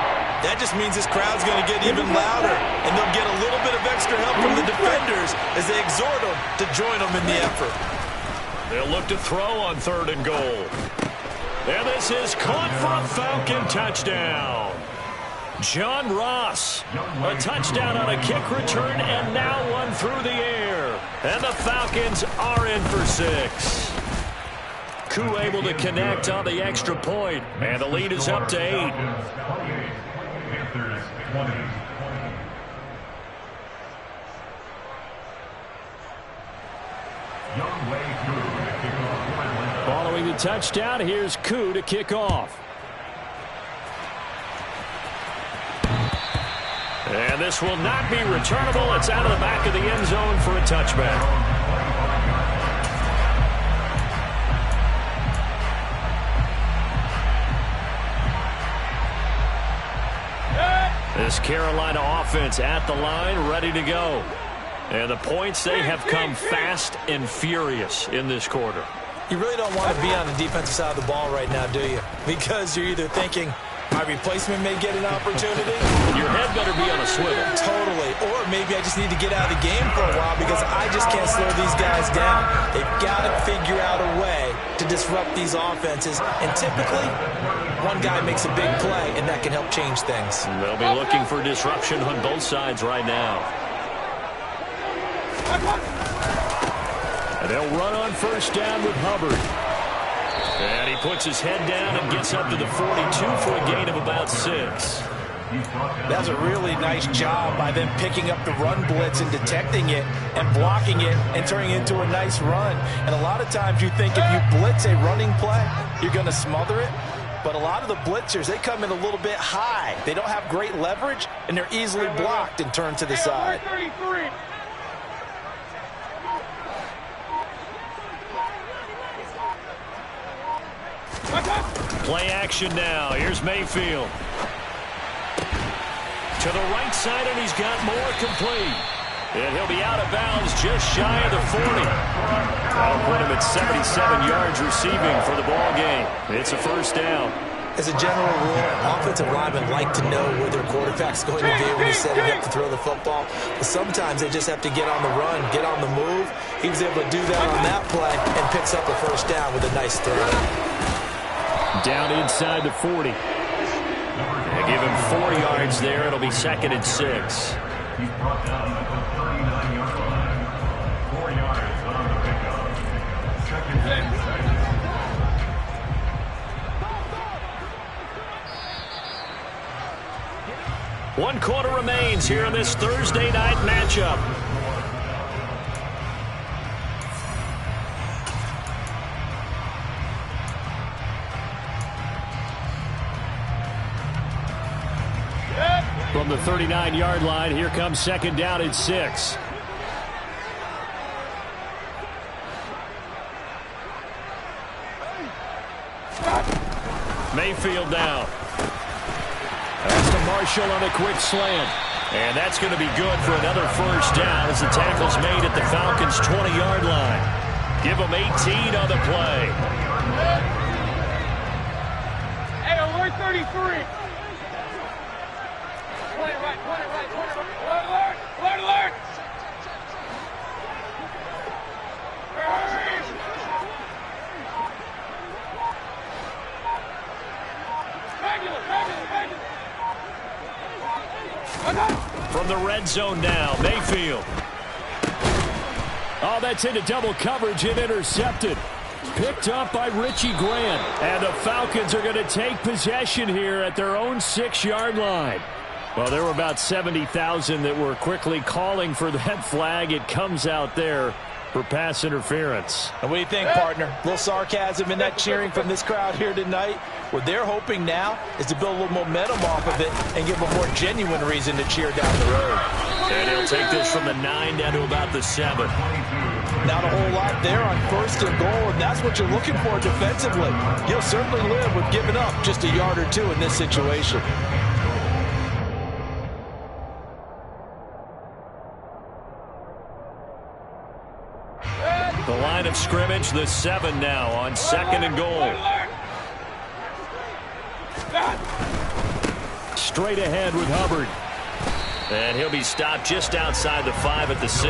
S3: That just means this crowd's going to get even louder, and they'll get a little bit of extra help from the defenders as they exhort them to join them in the effort.
S2: They'll look to throw on 3rd and goal. And this is caught for a Falcon touchdown. John Ross, a touchdown on a kick return, and now one through the air. And the Falcons are in for 6. Koo able to connect on the extra point, and the lead is up to 8. Following the touchdown, here's Koo to kick off. And this will not be returnable. It's out of the back of the end zone for a touchback. This Carolina offense at the line, ready to go. And the points, they have come fast and furious in this quarter.
S3: You really don't want to be on the defensive side of the ball right now, do you? Because you're either thinking, my replacement may get an opportunity.
S2: Your head better be on a swivel.
S3: Totally. Or maybe I just need to get out of the game for a while because I just can't slow these guys down. They've got to figure out a way to disrupt these offenses. And typically, one guy makes a big play, and that can help change things.
S2: They'll be looking for disruption on both sides right now. And they'll run on 1st down with Hubbard. And he puts his head down and gets up to the 42 for a gain of about 6.
S5: That's a really nice job by them picking up the run blitz and detecting it and blocking it and turning it into a nice run. And a lot of times you think if you blitz a running play, you're going to smother it. But a lot of the blitzers, they come in a little bit high. They don't have great leverage, and they're easily blocked and turned to the side.
S2: Play action now. Here's Mayfield. To the right side, and he's got more complete. And he'll be out of bounds just shy of the 40. That'll put him at 77 yards receiving for the ball game. It's a first down.
S3: As a general rule, offensive linemen like to know where their quarterback's going to be when he's setting up to throw the football. But sometimes they just have to get on the run, get on the move. He was able to do that on that play and picks up a first down with a nice throw.
S2: Down inside the 40. They give him 4 yards there. It'll be 2nd and 6.
S1: He's brought down at the 39-yard line. 4 yards on the pickup. 2nd and 6.
S2: 1 quarter remains here in this Thursday night matchup. From the 39-yard line, here comes 2nd down and 6. Mayfield down. That's to Marshall on a quick slant. And that's going to be good for another first down as the tackle's made at the Falcons' 20-yard line. Give them 18 on the play.
S1: Hey, alert 33. Alert, alert.
S2: From the red zone now, Mayfield.
S4: Oh, that's into double coverage and intercepted. Picked up by Richie Grant. And the Falcons are going to take possession here at their own 6-yard line. Well, there were about 70,000 that were quickly calling for that flag. It comes out there for pass interference.
S5: And what do you think, partner? A little sarcasm in that cheering from this crowd here tonight. What they're hoping now is to build a little momentum off of it and give a more genuine reason to cheer down the road.
S2: And he'll take this from the 9 down to about the 7.
S5: Not a whole lot there on 1st and goal, and that's what you're looking for defensively. You'll certainly live with giving up just a yard or two in this situation.
S2: The line of scrimmage, the 7 now on 2nd and goal.
S4: Straight ahead with Hubbard.
S2: And he'll be stopped just outside the 5 at the 6.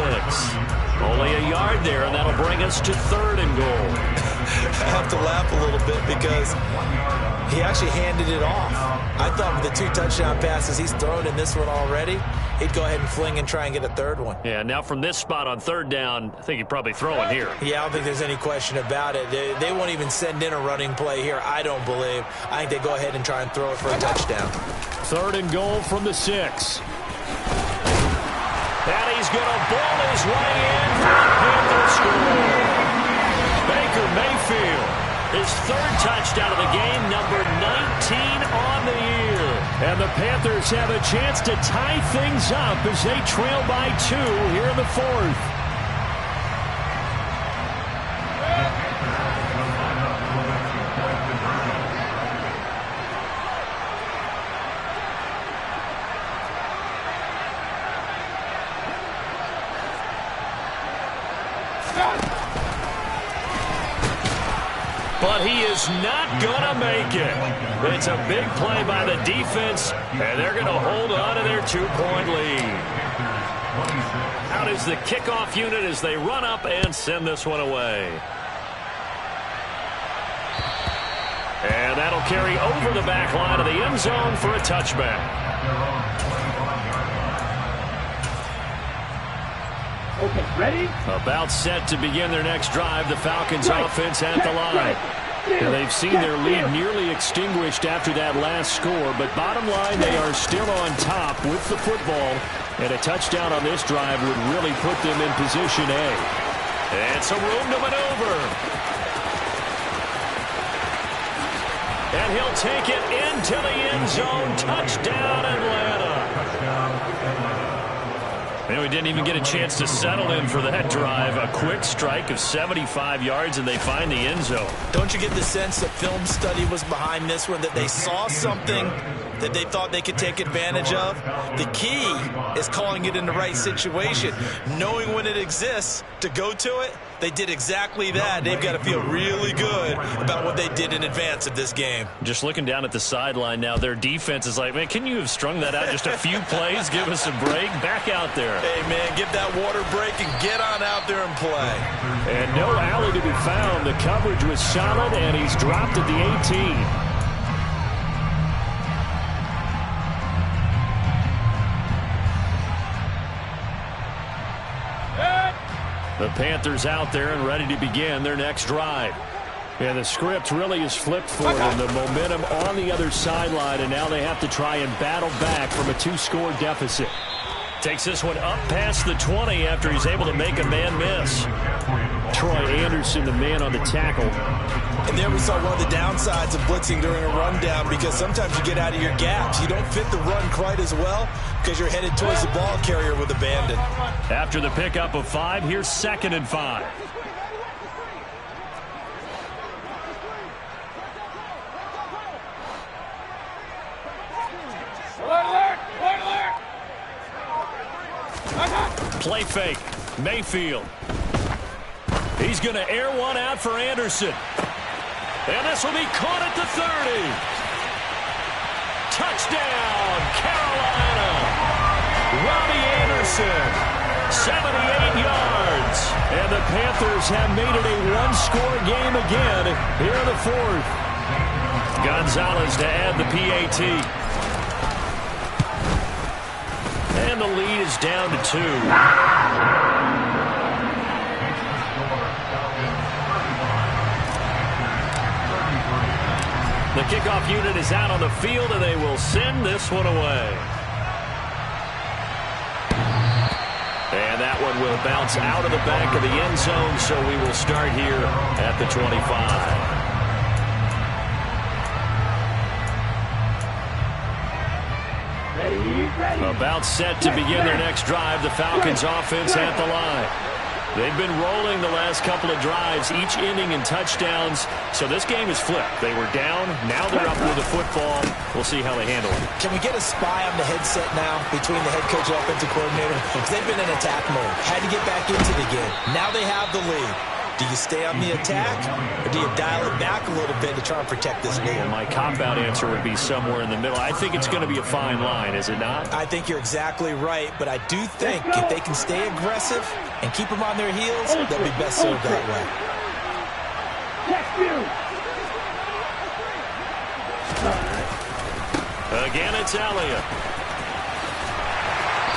S2: Only a yard there, and that'll bring us to 3rd and goal.
S3: I have to laugh a little bit because he actually handed it off. I thought with the 2 touchdown passes he's thrown in this one already, he'd go ahead and fling and try and get a 3rd one.
S2: Yeah, now from this spot on 3rd down, I think he'd probably throw it here.
S3: Yeah, I don't think there's any question about it. They won't even send in a running play here, I don't believe. I think they go ahead and try and throw it for a touchdown.
S4: 3rd and goal from the 6.
S2: And he's going to ball his way in for the Panthers score. Baker Mayfield, his 3rd touchdown of the game, number 19 on the year.
S4: And the Panthers have a chance to tie things up as they trail by 2 here in the 4th.
S2: But he is not going to make it. It's a big play by the defense, and they're going to hold on to their 2-point lead. Out is the kickoff unit as they run up and send this one away. And that'll carry over the back line of the end zone for a touchback.
S1: Okay, ready?
S2: About set to begin their next drive. The Falcons offense at the line.
S4: Now, they've seen their lead nearly extinguished after that last score, but bottom line, they are still on top with the football, and a touchdown on this drive would really put them in position A.
S2: And some room to maneuver. And he'll take it into the end zone. Touchdown, Atlanta. And we didn't even get a chance to settle in for that drive. A quick strike of 75 yards, and they find the end zone.
S3: Don't you get the sense that film study was behind this one, that they saw something that they thought they could take advantage of? The key is calling it in the right situation, knowing when it exists to go to it. They did exactly that. They've got to feel really good about what they did in advance of this game.
S2: Just looking down at the sideline now, their defense is like, man, can you have strung that out just a few plays? Give us a break. Back out there.
S3: Hey, man, give that water break and get on out there and play.
S4: And no alley to be found. The coverage was solid, and he's dropped at the 18. The Panthers out there and ready to begin their next drive. And the script really is flipped for them. The momentum on the other sideline, and now they have to try and battle back from a 2-score deficit.
S2: Takes this one up past the 20 after he's able to make a man miss.
S4: Troy Anderson, the man on the tackle.
S3: And there we saw one of the downsides of blitzing during a rundown, because sometimes you get out of your gaps. You don't fit the run quite as well because you're headed towards the ball carrier with abandon.
S2: After the pickup of 5, here's 2nd and 5. Play fake. Mayfield. He's going to air one out for Anderson. And this will be caught at the 30. Touchdown, Carolina. Robbie Anderson, 78 yards.
S4: And the Panthers have made it a 1-score game again here in the 4th.
S2: Gonzalez to add the PAT. And the lead is down to 2. The kickoff unit is out on the field, and they will send this one away. And that one will bounce out of the back of the end zone, so we will start here at the 25. About set to begin their next drive. The Falcons offense at the line. They've been rolling the last couple of drives, each inning in touchdowns. So this game is flipped. They were down. Now they're up with the football. We'll see how they handle it.
S3: Can we get a spy on the headset now between the head coach and offensive coordinator? Because they've been in attack mode. Had to get back into the game. Now they have the lead. Do you stay on the attack, or do you dial it back a little bit to try and protect this lead?
S2: Well, my cop-out answer would be somewhere in the middle. I think it's going to be a fine line, is it not?
S3: I think you're exactly right, but I do think if they can stay aggressive and keep them on their heels, they'll be best served that way.
S2: Again, it's Elliott.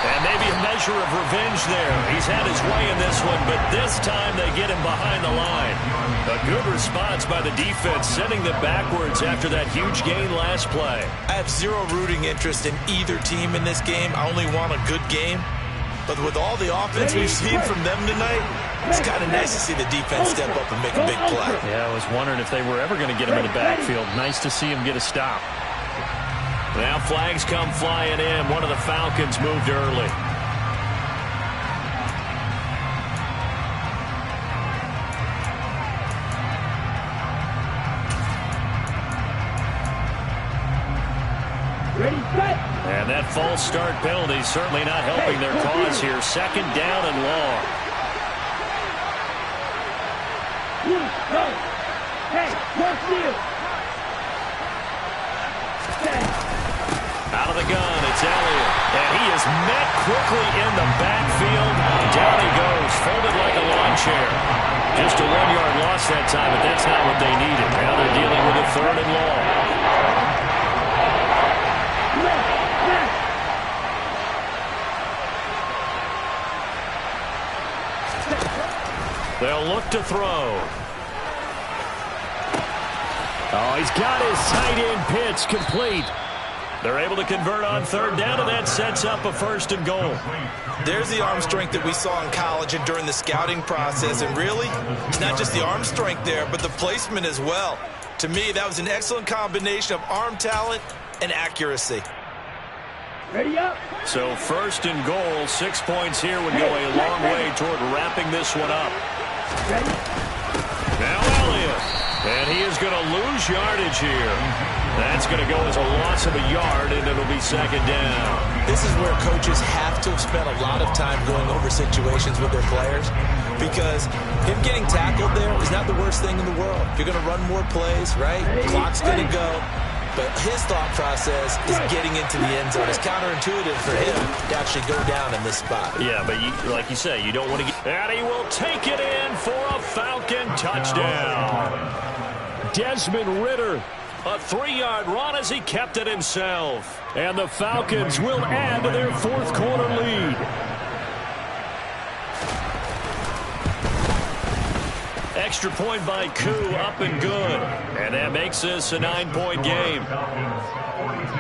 S2: And maybe a measure of revenge there. He's had his way in this one, but this time they get him behind the line. A good response by the defense, sending them backwards after that huge gain last play.
S3: I have zero rooting interest in either team in this game. I only want a good game. But with all the offense we've seen from them tonight, it's kind of nice to see the defense step up and make a big play.
S2: Yeah, I was wondering if they were ever going to get him in the backfield. Nice to see him get a stop. Now flags come flying in. One of the Falcons moved early.
S6: Ready, set.
S2: And that false start penalty certainly not helping their cause here. 2nd down and long.
S6: Hey, what's you?
S2: Out of the gun, it's Elliott. And he is met quickly in the backfield. Down he goes, folded like a lawn chair. Just a 1-yard loss that time, but that's not what they needed. Now they're dealing with a 3rd and long. They'll look to throw.
S4: Oh, he's got his tight end pitch complete.
S2: They're able to convert on third down, and that sets up a first and goal.
S3: There's the arm strength that we saw in college and during the scouting process. And really, it's not just the arm strength there, but the placement as well. To me, that was an excellent combination of arm talent and accuracy.
S6: Ready up.
S2: So first and goal, 6 points here would go a long way toward wrapping this one up.
S6: Ready.
S2: Now Elliott, and he is going to lose yardage here. That's going to go as a loss of a yard, and it'll be second down.
S3: This is where coaches have to have spent a lot of time going over situations with their players, because him getting tackled there is not the worst thing in the world. You're going to run more plays, right? Clock's going to go. But his thought process is getting into the end zone. It's counterintuitive for him to actually go down in this spot.
S2: Yeah, but like you say, you don't want to get... And he will take it in for a Falcon touchdown.
S4: Desmond Ridder.
S2: A 3-yard run as he kept it himself.
S4: And the Falcons will add to their fourth quarter lead.
S2: Extra point by Koo, up and good. And that makes this a 9-point game.
S1: Falcons 42,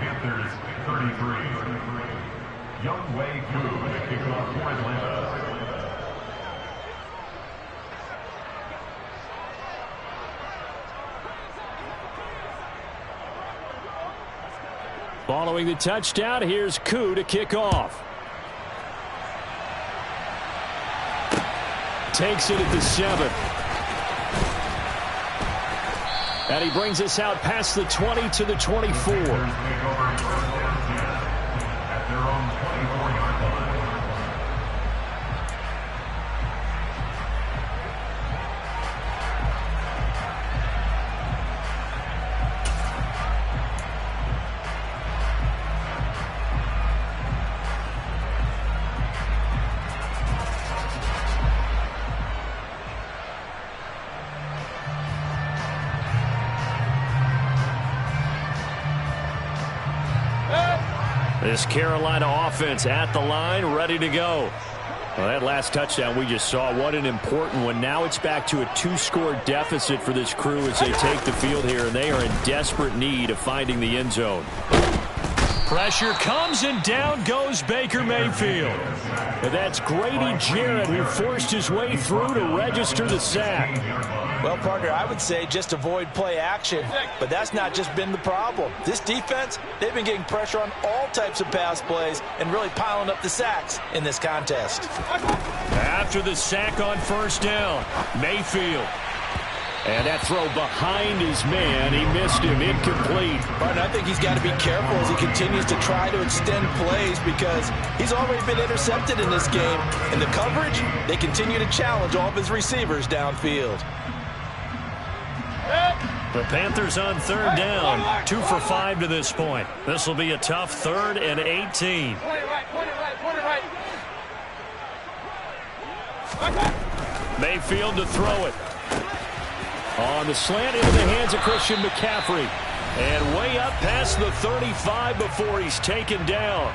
S1: Panthers 33. Young Wei Koo to kick off for Atlanta.
S4: Following the touchdown, here's Koo to kick off. Takes it at the 7. And he brings us out past the 20 to the 24.
S2: This Carolina offense at the line, ready to go.
S4: Well, that last touchdown we just saw, what an important one. Now it's back to a 2-score deficit for this crew as they take the field here, and they are in desperate need of finding the end zone.
S2: Pressure comes, and down goes Baker Mayfield.
S4: And that's Grady Jarrett, who forced his way through to register the sack.
S3: Well, partner, I would say just avoid play action, but that's not just been the problem. This defense, they've been getting pressure on all types of pass plays and really piling up the sacks in this contest.
S2: After the sack on first down, Mayfield.
S4: And that throw behind his man, he missed him, incomplete.
S3: Partner, I think he's got to be careful as he continues to try to extend plays because he's already been intercepted in this game. And the coverage, they continue to challenge all of his receivers downfield.
S2: The Panthers on third down, 2 for 5 to this point. This will be a tough 3rd and 18. Mayfield to throw it.
S4: On the slant into the hands of Christian McCaffrey.
S2: And way up past the 35 before he's taken down.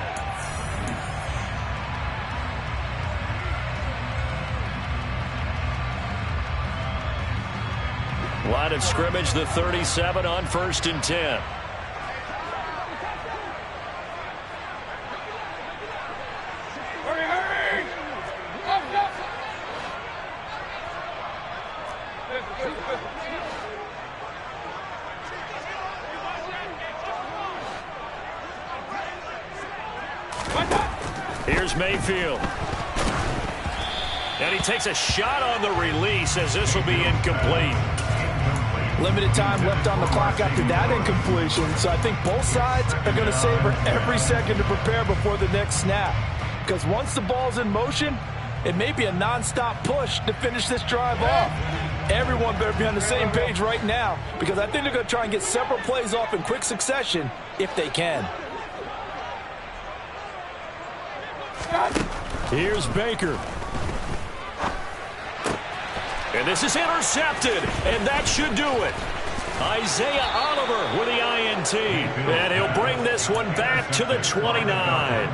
S2: Line of scrimmage, the 37 on 1st and 10. Here's Mayfield. And he takes a shot on the release as this will be incomplete.
S5: Limited time left on the clock after that incompletion, so I think both sides are going to savor every second to prepare before the next snap. Because once the ball's in motion, it may be a non-stop push to finish this drive off. Everyone better be on the same page right now, because I think they're going to try and get several plays off in quick succession if they can.
S4: Here's Baker.
S2: And this is intercepted, and that should do it. Isaiah Oliver with the INT. And he'll bring this one back to the 29.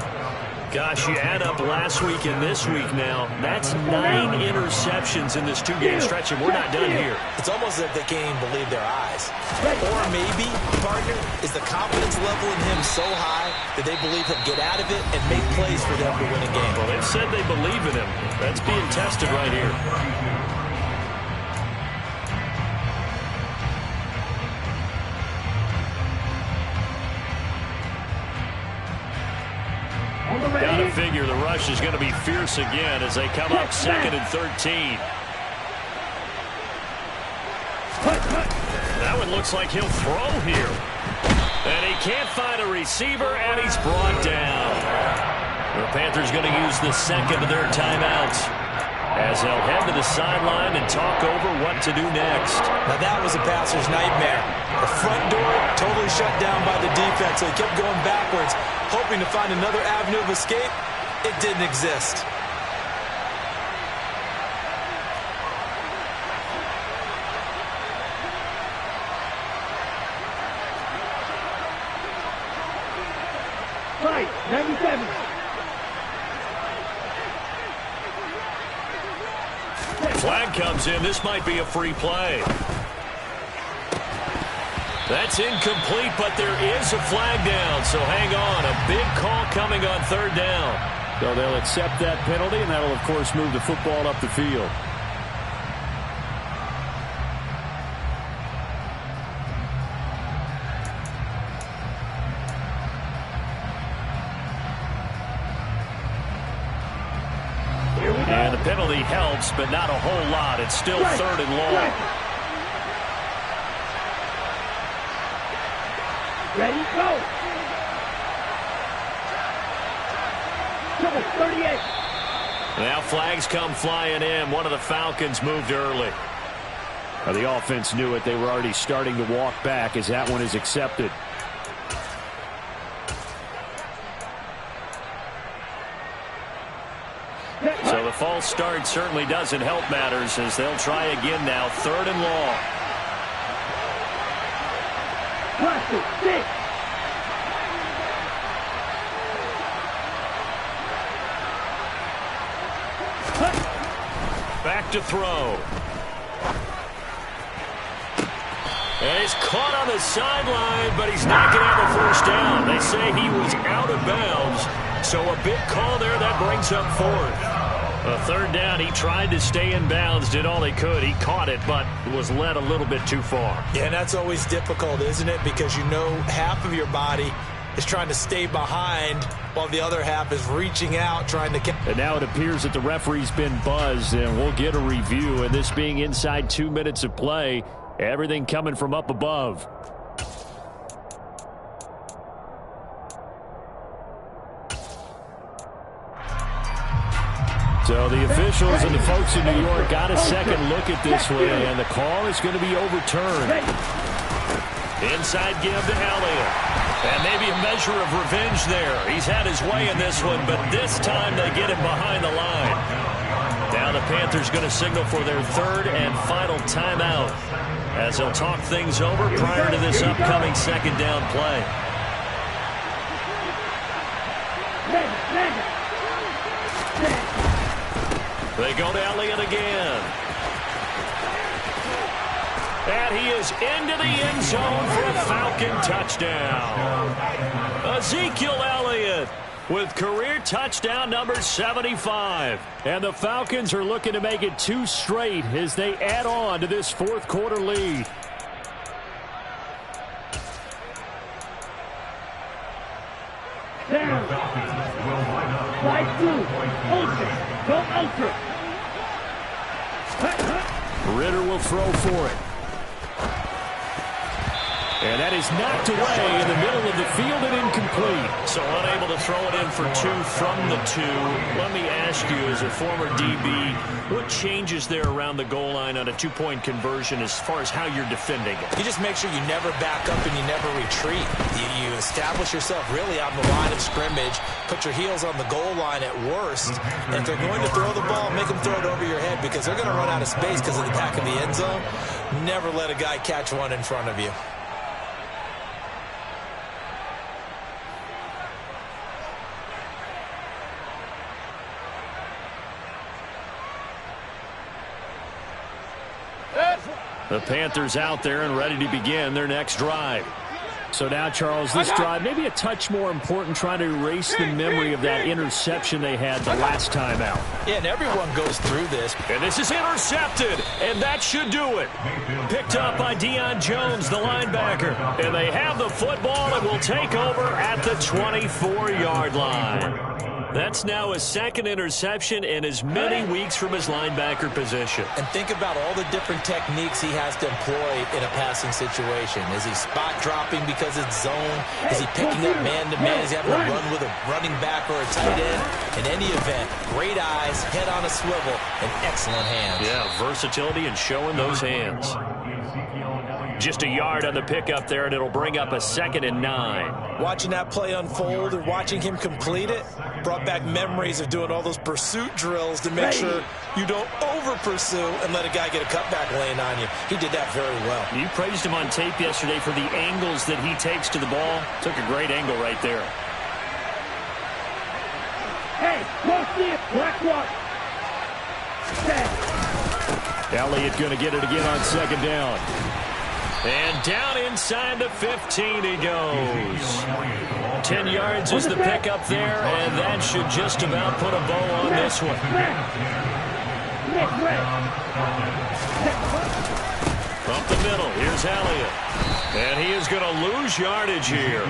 S2: Gosh, you add up last week and this week now. That's 9 interceptions in this 2-game stretch, and we're not done here.
S3: It's almost as if they can't even believe their eyes. Or maybe, partner, is the confidence level in him so high that they believe he'll get out of it and make plays for them to win a game.
S2: Well, they've said they believe in him. That's being tested right here. Got to figure the rush is going to be fierce again as they come up 2nd and 13. That one looks like he'll throw here. And he can't find a receiver, and he's brought down. The Panthers going to use the second of their timeouts as they'll head to the sideline and talk over what to do next.
S3: Now that was a passer's nightmare. The front door totally shut down by the defense, so he kept going backwards, hoping to find another avenue of escape. It didn't exist.
S6: Right, 97.
S2: Flag comes in. This might be a free play. That's incomplete, but there is a flag down, so hang on. A big call coming on 3rd down.
S4: So they'll accept that penalty, and that'll, of course, move the football up the field. And the penalty helps, but not a whole lot. It's still 3rd and long.
S6: Ready, go. Double 38.
S2: Now flags come flying in. One of the Falcons moved early.
S4: Now, the offense knew it. They were already starting to walk back as that one is accepted.
S2: So the false start certainly doesn't help matters as they'll try again now. 3rd and long.
S6: Cluster, 6.
S2: Back to throw. And he's caught on the sideline, but he's not going to have a 1st down. They say he was out of bounds. So a big call there that brings up 4th. A 3rd down, he tried to stay in bounds, did all he could. He caught it, but was led a little bit too far.
S3: Yeah, and that's always difficult, isn't it? Because you know half of your body is trying to stay behind while the other half is reaching out, trying to catch.
S4: And now it appears that the referee's been buzzed, and we'll get a review. And this being inside 2 minutes of play, everything coming from up above. So the officials and the folks in New York got a second look at this one, and the call is going to be overturned.
S2: Inside give to Elliott. And maybe a measure of revenge there. He's had his way in this one, but this time they get him behind the line. Now the Panthers going to signal for their 3rd and final timeout as they'll talk things over prior to this upcoming 2nd down play. They go to Elliott again. And he is into the end zone for a Falcon touchdown. Ezekiel Elliott with career touchdown number 75. And the Falcons are looking to make it 2 straight as they add on to this 4th quarter lead.
S6: Down. Slide 2. Ultra. Go ultra.
S4: Ritter will throw for it. And that is knocked away in the middle of the field and incomplete.
S2: So unable to throw it in for 2 from the 2. Let me ask you, as a former DB, what changes there around the goal line on a 2-point conversion as far as how you're defending it?
S3: You just make sure you never back up and you never retreat. You establish yourself really on the line of scrimmage, put your heels on the goal line at worst, and if they're going to throw the ball, make them throw it over your head because they're going to run out of space because of the back of the end zone. Never let a guy catch one in front of you.
S2: The Panthers out there and ready to begin their next drive.
S4: So now, Charles, this drive maybe a touch more important, trying to erase the memory of that interception they had the last time out.
S3: Yeah, and everyone goes through this.
S2: And this is intercepted, and that should do it. Picked up by Deion Jones, the linebacker. And they have the football and will take over at the 24-yard line. That's now his second interception in as many weeks from his linebacker position.
S3: And think about all the different techniques he has to employ in a passing situation. Is he spot dropping because it's zone? Is he picking up man-to-man? Is he having to run with a running back or a tight end? In any event, great eyes, head on a swivel, and excellent hands.
S2: Yeah, versatility and showing those hands. Just a yard on the pickup there, and it'll bring up a 2nd and 9.
S3: Watching that play unfold and watching him complete it brought back memories of doing all those pursuit drills to make sure you don't over-pursue and let a guy get a cutback lane on you. He did that very well.
S2: You praised him on tape yesterday for the angles that he takes to the ball. Took a great angle right there.
S6: Hey, go see it. Black one.
S2: Elliott going to get it again on 2nd down. And down inside the 15 he goes. 10 yards is the pickup there, and that should just about put a bow on this one. Up the middle, here's Elliott. And he is going to lose yardage here.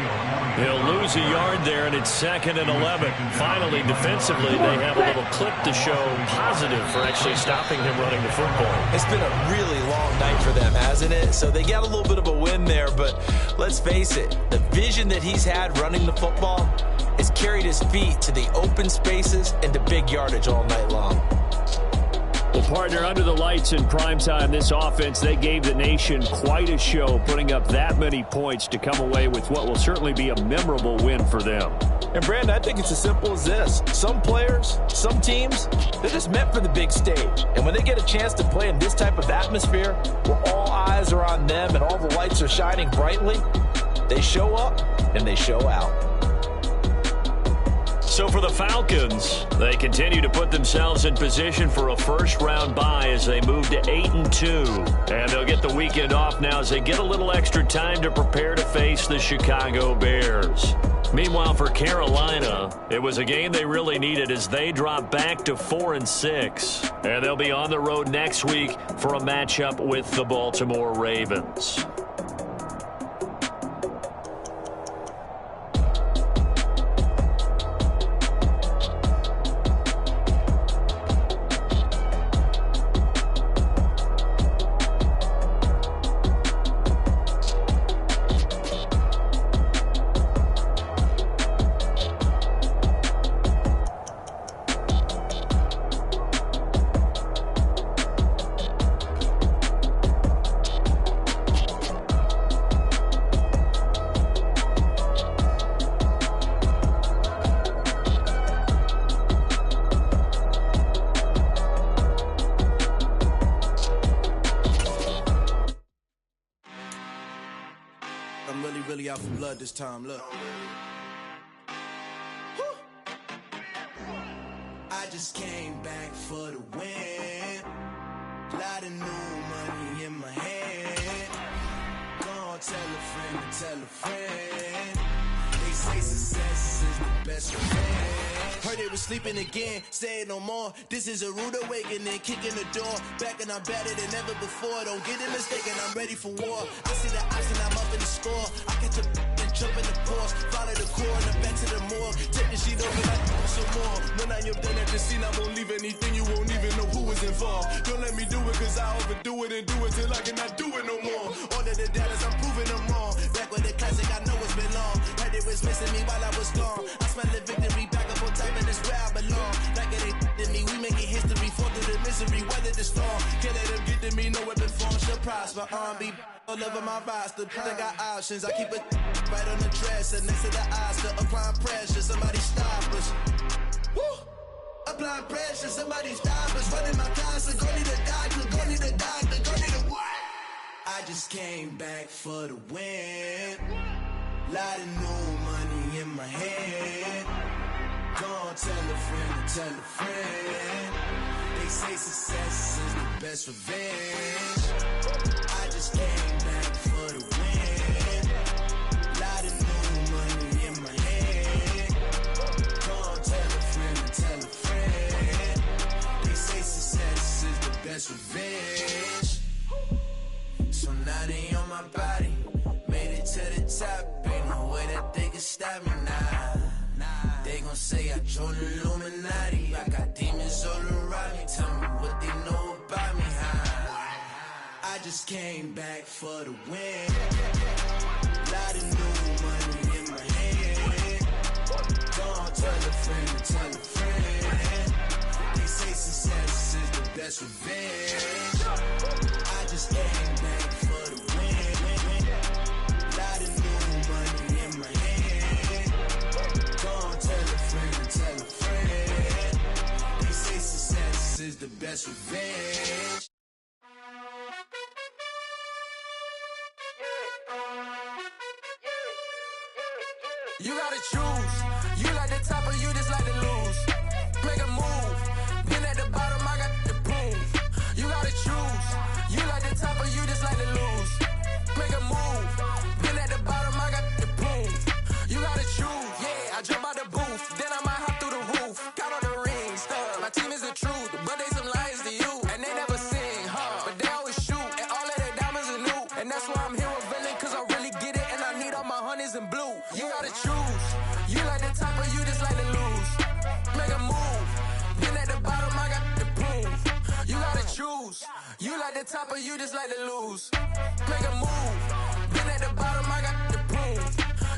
S2: He'll lose a yard there, and it's 2nd and 11. Finally, defensively, they have a little clip to show positive for actually stopping him running the football.
S3: It's been a really long night for them, hasn't it? So they got a little bit of a win there, but let's face it, the vision that he's had running the football has carried his feet to the open spaces and to big yardage all night long.
S4: Well, partner, under the lights in primetime, this offense, they gave the nation quite a show, putting up that many points to come away with what will certainly be a memorable win for them.
S5: And, Brandon, I think it's as simple as this. Some players, some teams, they're just meant for the big stage. And when they get a chance to play in this type of atmosphere, where all eyes are on them and all the lights are shining brightly, they show up and they show out.
S2: So for the Falcons, they continue to put themselves in position for a first-round bye as they move to 8-2. And they'll get the weekend off now as they get a little extra time to prepare to face the Chicago Bears. Meanwhile, for Carolina, it was a game they really needed as they drop back to 4-6. And they'll be on the road next week for a matchup with the Baltimore Ravens.
S7: really out for blood this time, look. Woo. I just came back for the win. Lot of new money in my hand. Gonna tell a friend to tell a friend. They say success is the best friend. Heard they was sleeping again, say it no more. This is a rude awakening, kicking the door. Back and I'm better than ever before. Don't get it mistaken, I'm ready for war. I see the option, I'm up in the score. I catch a and jump in the course. Follow the core and the back to the morgue. Take the sheet over like some more. When I am done at the scene, I won't leave anything. You won't even know who is involved. Don't let me do it, cause I overdo it and do it till I cannot do it no more. All of the doubters, I'm proving them wrong. Back with the classic, I know it's been long. Heard it was missing me while I was gone. I smell the victory back up on top, and it's where I belong. Like it ain't to me, we making history. Fall through the misery, weather the storm. Can't let them get to me, no weapon form should prosper. Be all over my roster, I got options. I keep it right on the dresser, next to the Oscar. Applying pressure, somebody stop us. Woo! Applying pressure, somebody stop us. Running my closet, go need a doctor, go need a doctor, go need a what? I just came back for the win. Lot of new money in my hand. Gonna tell a friend to tell a friend. They say success is the best revenge. I just came back for the win. Lot of new money in my hand. Go on, tell a friend and tell a friend. They say success is the best revenge. So now they on my body. Made it to the top. Ain't no way that they can stop me now. They gon' say I joined the Illuminati. I got demons all around me. Tell me what they know about me, huh? I just came back for the win. Lot of new money in my hand. Go on, tell a friend and tell a friend. They say success is the best revenge. I just came back for the win. Lot of new money in my hand. Go on, tell a friend and tell a friend. They say success is the best revenge.
S8: You gotta choose. You like the top or you just like to lose. Make a move. Been at the bottom, I got the proof. You gotta choose. You like the top or you just like to lose. Make a move. Been at the bottom, I got the proof. You gotta choose. Yeah, I jump out the booth. Then I might hop through the roof. Count on the rings. My team is the truth, but they some liars to you. And they never sing, huh? But they always shoot. And all of their diamonds are new. And that's why I'm here revealing, cause I really get it. And I need all my honeys in blue. You gotta choose. You like the top or you just like to lose. Make a move. Been at the bottom, I got the proof. You gotta choose. You like the top or you just like to lose. Make a move. Been at the bottom, I got the proof.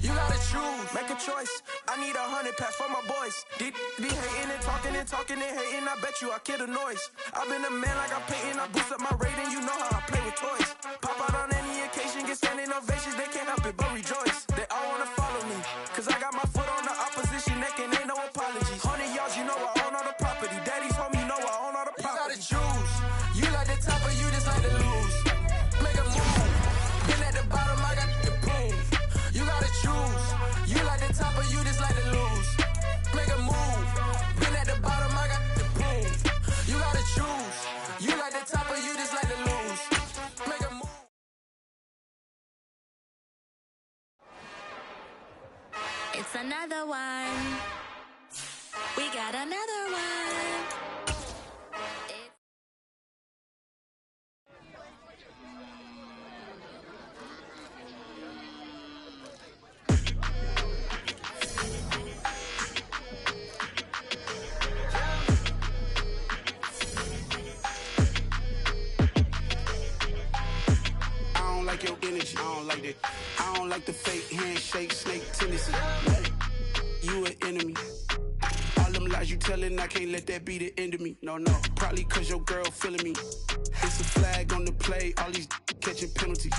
S8: You gotta choose. Make a choice. I need 100 packs for my boys. Deep be hating and talking and talking and hating. I bet you I kill the noise. I've been a man like I'm painting. I boost up my rating. You know how I play with toys. Pop out on any occasion, get standing ovations. They can't help it but rejoice. They all wanna follow me, cause I got my foot on the opposition neck and ain't no apologies. 100 yards, you know I own all the property. Daddy's home, you know I own all the property. You gotta choose. You like the top or you just like to lose. Make a move. Been at the bottom, I got the proof. You gotta choose. You like the top or you just like to lose. Make a move. Been at the bottom, I got the proof. You gotta choose. You like the top or you just like to lose. Make a move.
S9: It's another one. We got another one.
S10: I don't like your energy. I don't like that. I don't like the fake handshake, snake tendency. You an enemy. All them lies you telling, I can't let that be the end of me. No, no. Probably cause your girl feeling me. It's a flag on the play, all these catching penalties.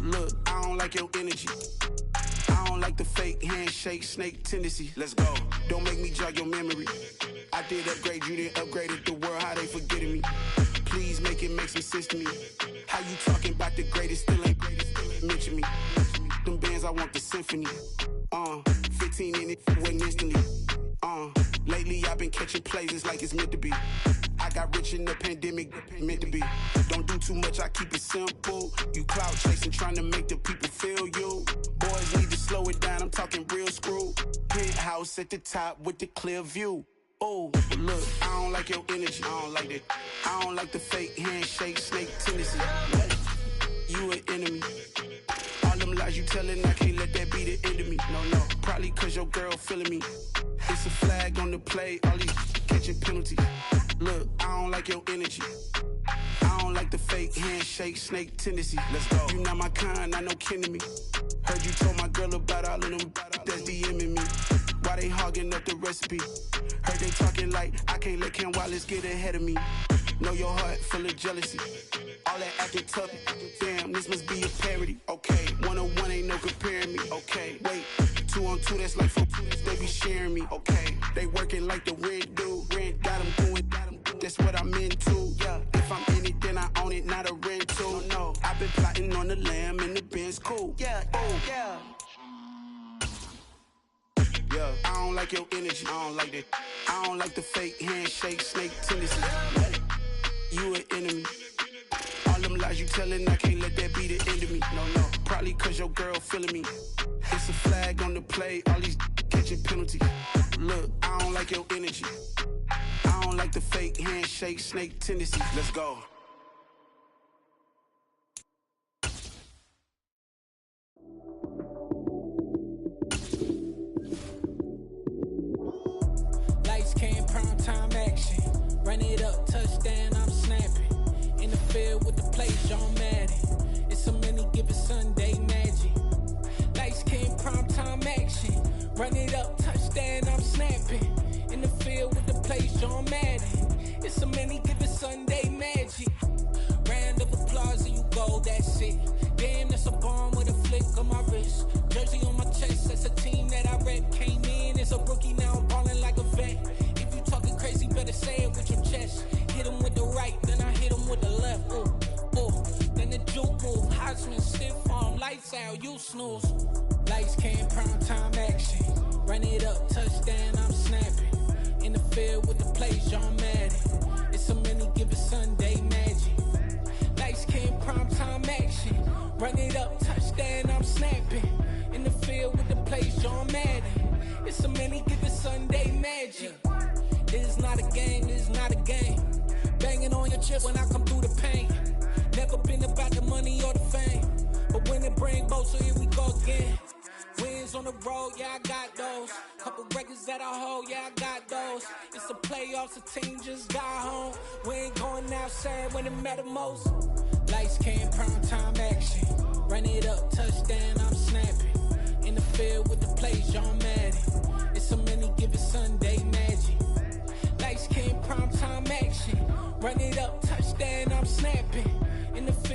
S10: Look, I don't like your energy. I don't like the fake handshake, snake tendency. Let's go. Don't make me jog your memory. I did upgrade, you didn't upgrade it. The world, how they forgetting me. Please make it make some sense to me. How you talking about the greatest, still ain't greatest, mention me. Them bands, I want the symphony. 15 in it, went instantly. Lately I've been catching plays, it's like it's meant to be. I got rich in the pandemic, meant to be. Don't do too much, I keep it simple. You clout chasing, trying to make the people feel you. Boys need to slow it down, I'm talking real screw. Penthouse at the top with the clear view. Oh, look, I don't like your energy. I don't like that. I don't like the fake handshake, snake tendency. You an enemy. All them lies you telling, I can't let that be the end of me. No, no. Probably cause your girl feeling me. It's a flag on the play, all these catching penalties. Look, I don't like your energy. I don't like the fake handshake, snake tendency. Let's go. You not my kind, I know kin to me. Heard you told my girl about all of them that's DMing me. Why they hogging up the recipe? Heard they talking like I can't let Ken Wallace get ahead of me. Know your heart full of jealousy. All that acting tough, damn, this must be a parody. Okay, 1-on-1 ain't no comparing me. Okay, wait, 2-on-2, that's like 4-2, they be sharing me. Okay, they working like the rent do. Rent got them going, that's what I'm into. Yeah, if I'm in it, then I own it, not a rental. No, I've been plotting on the lamb and the Benz cool. Yeah, oh, yeah. Yeah, I don't like your energy. I don't like that. I don't like the fake handshake, snake tendency. you an enemy. All them lies you telling, I can't let that be the end of me. No, probably cause your girl feeling me. It's a flag on the play, all these catching penalties. Look, I don't like your energy. I don't like the fake handshake, snake tendencies. Let's go.
S11: Lights came, prime time action. Run it up, touchdown, I'm snapping. In the field with the play, John Madden. It's a many given Sunday magic. Lights came, prime time action. Run it up, touchdown, I'm snapping. In the field with the play, John Madden. It's a many given Sunday magic. Round of applause and you go, that's it. Damn, that's a bomb with a flick on my wrist. Jersey on my chest, that's a team that I rep. Came in as a rookie, now I'm ballin' like a vet. If you talking crazy, better say it with your chest. Hit him with the right, then I hit him with the left. Then the juke move, Heisman, stiff arm, lights out, you snooze. Lights came, prime time action. Run it up, touchdown, I'm snapping. In the field with the play, John Madden. It's a many given Sunday magic. Lights came, prime time action. Run it up, touchdown, I'm snapping. In the field with the play, John Madden. It's a many given Sunday magic. This is not a game, this is not a game. Banging on your chip when I come through the paint. Never been about the money or the fame. But when it bring both, so here we go again. Wins on the road, yeah, I got those. Couple records that I hold, yeah, I got those. It's the playoffs, the team just got home. We ain't going outside when it matter most. Lights came, prime time action. Run it up, touchdown, I'm snapping. In the field with the play, John Madden. It's a many given Sunday magic. Lights came, prime time action. Run it up, touchdown, I'm snapping. In the field.